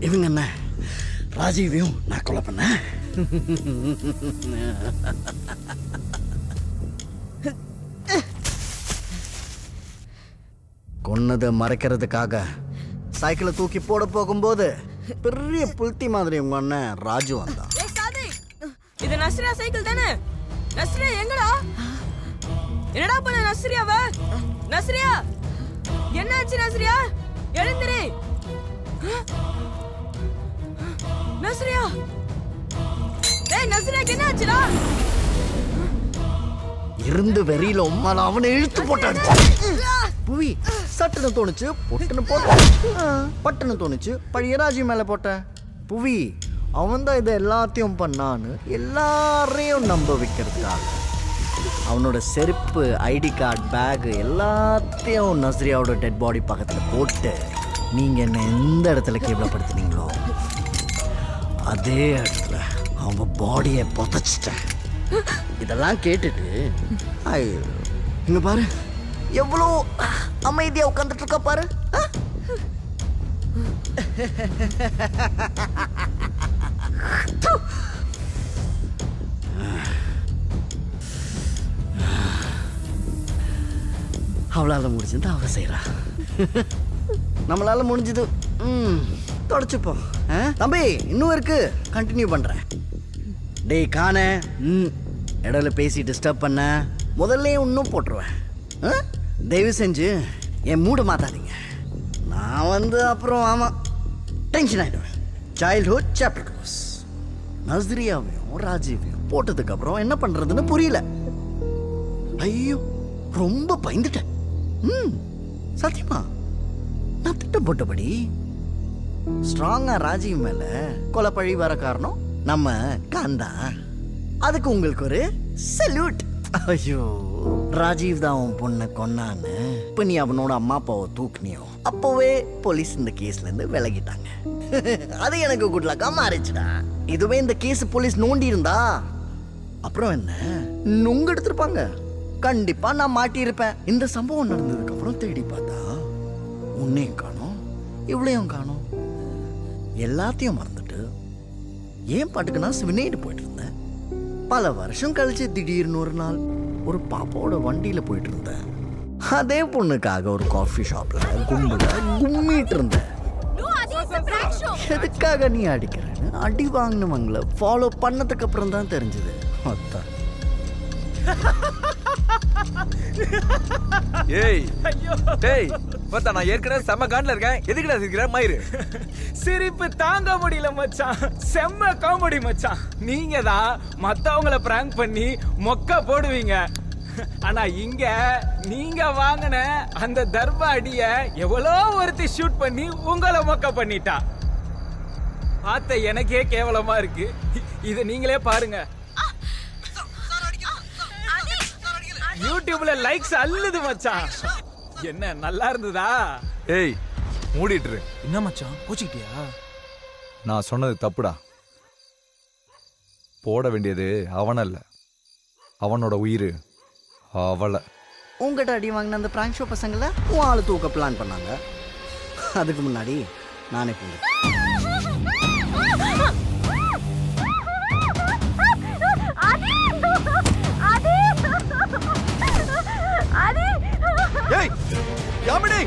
இவங்க என்ன ராஜீவையும் நான் கொலை பண்ண. கொன்னதை மறைக்கிறதுக்காக சைக்கிளை தூக்கி போட போகும்போது பெரிய புல்தி மாதிரி உங்க அண்ணன் ராஜு வந்தான். இது நஸ்ரியா சைக்கிள் தானே? நஸ்ரியா எங்கடா? என்னடா பண்ண நஸ்ரியாவ? நஸ்ரியா என்னாச்சு? நஸ்ரியா எழுந்திரு. நஸ்ரியா, ஏய் நஸ்ரியாக்கு என்னாச்சுடா? இருந்து வெறியில உம்மால அவனை இழுத்து போட்டான். புவி சட்டுன்னு தோணுச்சு பொட்டுன்னு போட்ட, பட்டுன்னு தோணுச்சு பழைய ராஜி மேல போட்ட. புவி அவன் தான் இதை எல்லாத்தையும் பண்ணான்னு எல்லாரையும் நம்ப வைக்கிறதுக்காக அவனோட செருப்பு, ஐடி கார்டு, பேகு எல்லாத்தையும் நஸ்ரியாவோட டெட் பாடி பக்கத்தில் போட்டு நீங்கள் என்ன எந்த இடத்துல கேவலப்படுத்துனீங்களோ அதே இடத்துல அவன் பாடியை புதைச்சிட்டேன். இதெல்லாம் கேட்டுட்டு இங்க பாரு எவ்வளோ அமைதியா உட்காந்துட்டு இருக்கா பாரு. அவளால முடிஞ்சது அவ செய்யறா, நம்மளால முடிஞ்சது தொடச்சுப்போம். தம்பி இன்னும் இருக்கு, கண்டினியூ பண்றேன். டேய் காண இடையில பேசி டிஸ்டர்ப் பண்ண முதல்ல இன்னும் போட்டுருவேன். தயவு செஞ்சு என் மூட மாத்தாதீங்க. நான் வந்து அப்புறம் ஆமாம் டென்ஷன் ஆகிடுவேன். Childhood chapter close. நஸ்ரியாவையும் ராஜீவையும் போட்டதுக்கு அப்புறம் என்ன பண்றதுன்னு புரியல. ஐயோ ரொம்ப பயந்துட்டேன். சத்தியமா நான் திட்டம் போட்டபடி ஸ்ட்ராங்கா ராஜீவ் மேல கொலை பழி வர காரணம் நம்ம காந்தா. அதுக்கு உங்களுக்கு ஒரு சல்யூட். ஐயோ ராஜீவ் தான் அவன் பொண்ணை கொன்னான்னு இப்ப நீ அவனோட அம்மா அப்பாவை தூக்குனியோ அப்பவே போலீஸ் இந்த கேஸ்ல இருந்து விலகிட்டாங்க. அது எனக்கு குட் லக்கா மாறிச்சுடா. இதுவே இந்த கேஸ் போலீஸ் நோண்டி இருந்தா அப்புறம் என்ன நுங்க எடுத்திருப்பாங்க. கண்டிப்பா நான் மாட்டியிருப்பேன். இந்த சம்பவம் நடந்ததுக்கு அப்புறம் தேடி பார்த்தா உன்னையும் காணோம், இவ்வளையும் காணோம். எல்லாத்தையும் மறந்துட்டு ஏன் பாட்டுக்கு நான் சிவனேடு போயிட்டு இருந்தேன். பல வருஷம் கழிச்சு திடீர்னு ஒரு நாள் ஒரு பாப்பாவோட வண்டியில போயிட்டு இருந்தேன். அதே பொண்ணுக்காக ஒரு காஃபி ஷாப்ல கும்மிட்டு இருந்தேன். எதுக்காக நீ அடிக்கிறேன்னு அடி வாங்கினவங்களை ஃபாலோ பண்ணதுக்கு அப்புறம் தான் தெரிஞ்சது. ஏய் டேய் பார்த்தா நான் ஏற்கனவே செம்ம காண்ட்ல இருக்கேன். எதுக்குடா சிரிக்கிற மயிறு? சிரிப்பு தாங்க முடியல மச்சான். செம்ம காமெடி மச்சான். நீங்க தான் மத்தவங்கள பிராங்க் பண்ணி மொக்க போடுவீங்க. ஆனா இங்க நீங்க வாங்கின அந்த தர்ப அடிய எவ்வளோ ஒருத்தி ஷூட் பண்ணி உங்களை மொக்க பண்ணிட்டா. பார்த்த எனக்கே கேவலமா இருக்கு. இத நீங்களே பாருங்க. யூடியூப்ல லைக்ஸ் அள்ளுது மச்சான். என்ன நல்லா இருந்ததா? ஏய் மூடிட்டு. என்ன மச்சான் பூச்சிக்கிட்டியா? நான் சொன்னது தப்புடா. போட வேண்டியது அவனல்ல, அவனோட உயிர் அவளை. உங்ககிட்ட அடி வாங்கின அந்த பிராங்க் ஷோ பசங்கள உன் ஆளு தூக்க பிளான் பண்ணாங்க. அதுக்கு முன்னாடி நானே போனேன். ஏய் யாமினி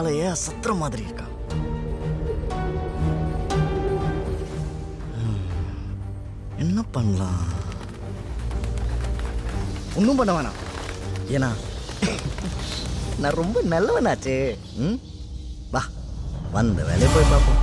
ஆளையே சத்திர மாதிரி இருக்கா. என்ன பண்ணலாம்? ஒன்றும் பண்ண வேணாம். ஏன்னா நான் ரொம்ப நல்லவனாச்சே. வா, வந்த வேலையை போய் பார்ப்போம்.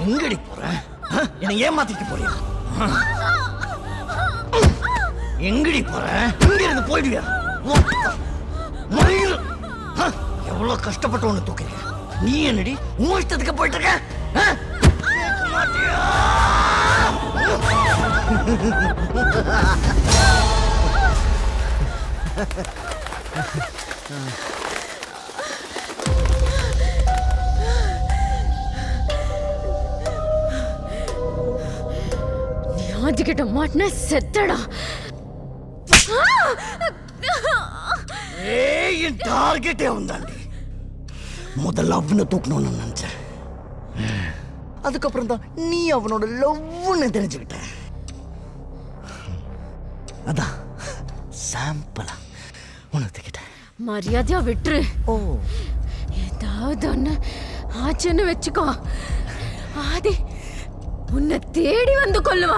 எங்கடி போற? என்னை ஏமாத்திட்டு போறியா? எங்கடி போற? இங்க இருந்து போயிடுவியா? எவ்வளவு கஷ்டப்பட்டு ஒண்ணு தூக்கிறீங்க. நீ என்னடி உன் இஷ்டத்துக்கு போயிட்டு இருக்க? ஆதிக்கிட்ட மாட்டின செத்தடா. என் டார்கெட்டே வந்தாண்டி. முதல்ல அவனை தூக்கணும்னு நினைச்சேன். அதுக்கப்புறம் தான் நீ அவனோட லவ்னு தெரிஞ்சுக்கிட்ட. அதான் சாம்பிளா உனத்துக்கிட்ட. மரியாதையா விட்டுரு. ஏதாவது ஒண்ணு ஆச்சுன்னு வச்சுக்கோ, ஆதி உன்னை தேடி வந்து கொல்லுவா.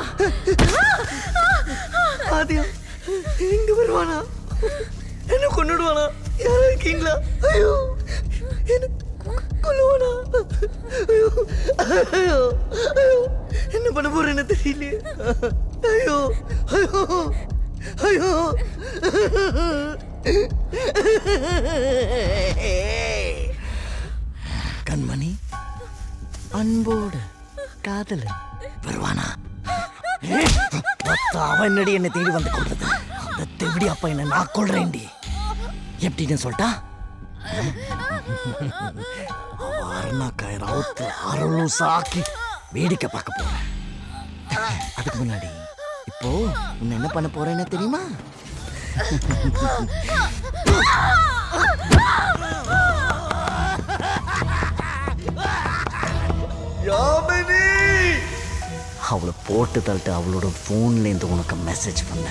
ஆதியா எங்க வருவானா? என்ன கொன்னுடுவானா? யாரா இருக்கீங்களா? ஐயோ, என்ன கொல்லுவானா? ஐயோ ஐயோ ஐயோ, என்ன பண்ண போறேன்னு தெரியலையே. ஐயோ ஐயோ ஐயோ. கண்மணி, அன்போடு காதலன் வருவானா? அவன் என்னடி என்னை தேடி வந்து கொள்றது? அந்த தெவிடி அப்பா என்ன நான் கொள்றேன்டி. எப்படின்னு சொல்லிட்டா? அருளும் சாக்கி வேடிக்கை பார்க்க போறேன். அதுக்கு முன்னாடி இப்போ உன்னை என்ன பண்ண போறேன்னு தெரியுமா? அவளை போட்டு தள்ளிட்டு அவளோட போன்லேருந்து உனக்கு மெசேஜ் பண்ண.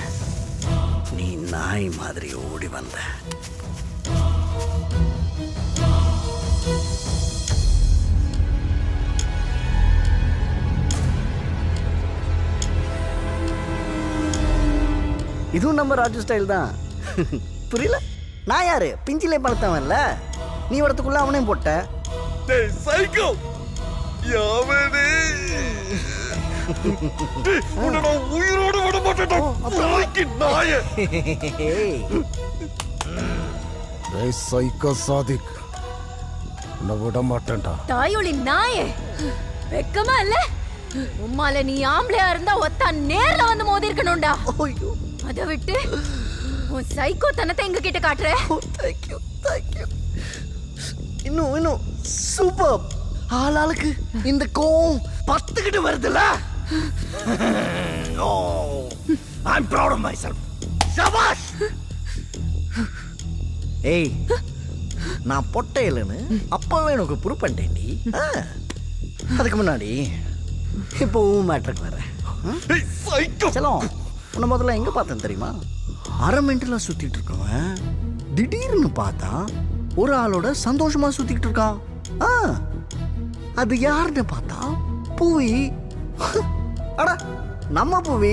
நீ நாய் மாதிரி ஓடி வந்த. இதுவும் நம்ம ராஜு ஸ்டைல் தான். புரியல? நான் யாரு? பிஞ்சிலே பழத்தவன்ல. நீ வரத்துக்குள்ள அவனையும் போட்ட. சைக்கோ யாவனே, உன்னை நான் உயிரோடு விட மாட்டேன். நாயே சைக்கோ சாதிக், உன்னை விட மாட்டேன்டா. தாயோளி நாயே, வெக்கமா இல்ல? உம்மால நீ ஆம்பளையா இருந்தா ஒத்தா நேர்ல வந்து மோதி இருக்கணும்டா. அத விட்டு உன் சைக்கோ தனத்தை எங்க கிட்ட காட்டுற? இன்னும் சூப்பர். ஆளாளுக்கு இந்த கோவம் 10 கிட்ட வருதுல்ல. I'm proud of myself. சபாஷ். ஏய், நான் பொட்டை இல்லைன்னு அப்பவே எனக்கு ப்ரூவ் பண்ணிட்டேன்டி. அதுக்கு முன்னாடி இப்போ மேட்ருக்கு வரேன். செல்லம், உன்னை முதல்ல எங்க பார்த்தேன் தெரியுமா? அரை மினிட்ல சுத்திட்டு இருக்கவன் திடீர்னு பார்த்தா ஒரு ஆளோட சந்தோஷமா சுத்திக்கிட்டு இருக்கான். அது யாருன்னு பார்த்தா பூவி. அட, நம்ம பூவி.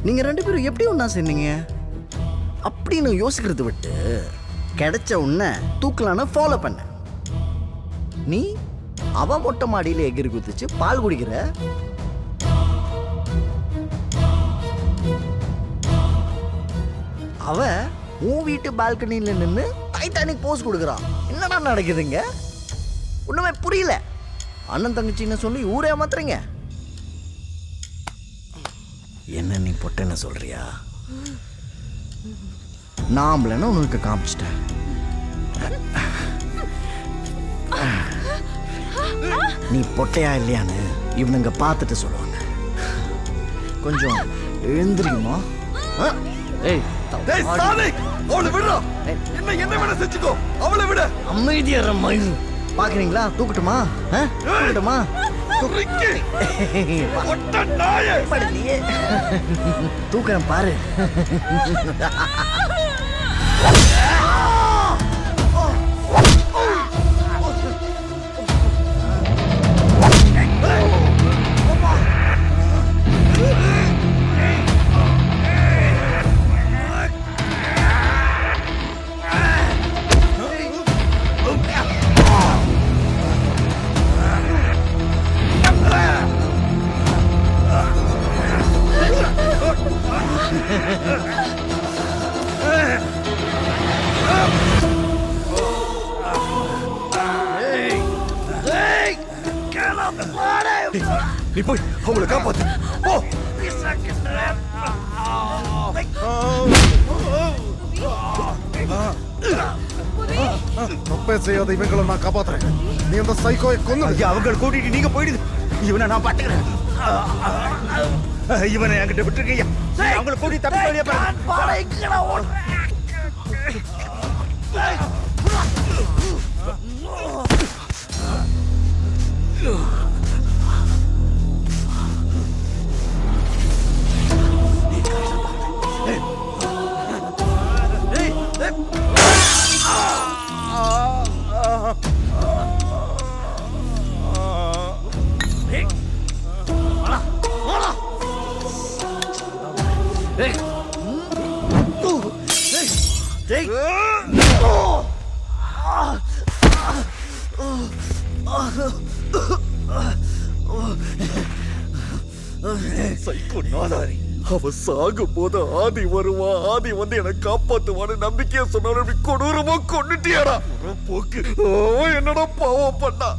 நீங்க 2 பேரும் எப்படி ஒண்ணா சேர்ந்தீங்க? அப்படின்னு யோசிக்கிறது விட்டு கிடைச்ச உன்னை தூக்கலான்னு ஃபாலோ பண்ண. நீ அவ மொட்டை மாடியில் எகிரி குதிச்சு பால் குடிக்கிற. அவ உன் வீட்டு பால்கனியில் நின்று டைட்டானிக் போஸ் கொடுக்குறான். என்னடா நடக்குதுங்க? ஒண்ணுமே புரியல. அண்ணன் தங்கச்சின்னு சொல்லி ஊரே ஏமாத்துறீங்க. என்ன நீ பொட்டன்னு சொல்றியா? நாம்பளன்னு உனக்கு காமிச்சிட்டேன். நீ பொட்டையா இல்லையான்னு இவனுங்க பார்த்துட்டு சொல்லுவாங்க. கொஞ்சம் எழுந்திரிக்குமா? அமைதியா மயில் பாக்குறீங்களா? தூக்கட்டுமா? தூக்கட்டுமா? தூக்குறேன் பாரு. நீ போய் அவங்களை காப்பாத்து. போ. தப்பே செய்யாத இவங்களை நான் காப்பாத்துறேன். நீ அந்த சைக்கோயை கொன்னு. அவங்க கூட்டிட்டு நீங்க போயிடுது. இவனை நான் பாத்துக்கிறேன். இவனை என்கிட்ட விட்டுருக்கீங்க. அவங்களை கூட்டி தப்பி வழியா அவ சாகும் போது ஆதி வருவா, ஆதி வந்து என்னை காப்பாத்துவான்னு நம்பிக்கையா சொன்ன கொடூரமா கொண்டுட்டியாடா போக்கு. என்னடா பாவம் பண்ணா?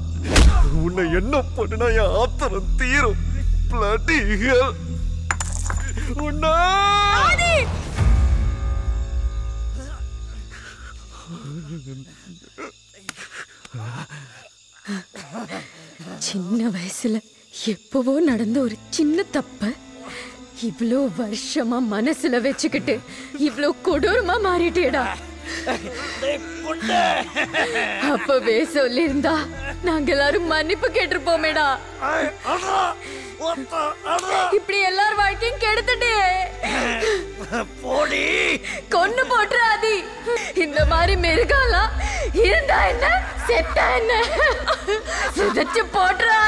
உன்னை என்ன பண்ணுனா என் ஆத்திரம் தீரும். Bloody hell. உன்னை சின்ன வயசுல எப்பவோ நடந்த ஒரு சின்ன தப்ப இவ்ளோ வருஷமா மனசுல வச்சுக்கிட்டு இவ்ளோ கொடூரமா மாறிட்டேடா. அப்பவே சொல்லிருந்தா நாங்க எல்லாரும் மன்னிப்பு கேட்டிருப்போமேடா. இப்படி எல்லார் வாழ்க்கையும் கெடுத்துட்டே போடி. கொன்னு போட்டுறாதி. இந்த மாதிரி மிருகாலாம் இருந்தா என்ன செத்தா என்ன? சிதைச்சு போட்டுறா.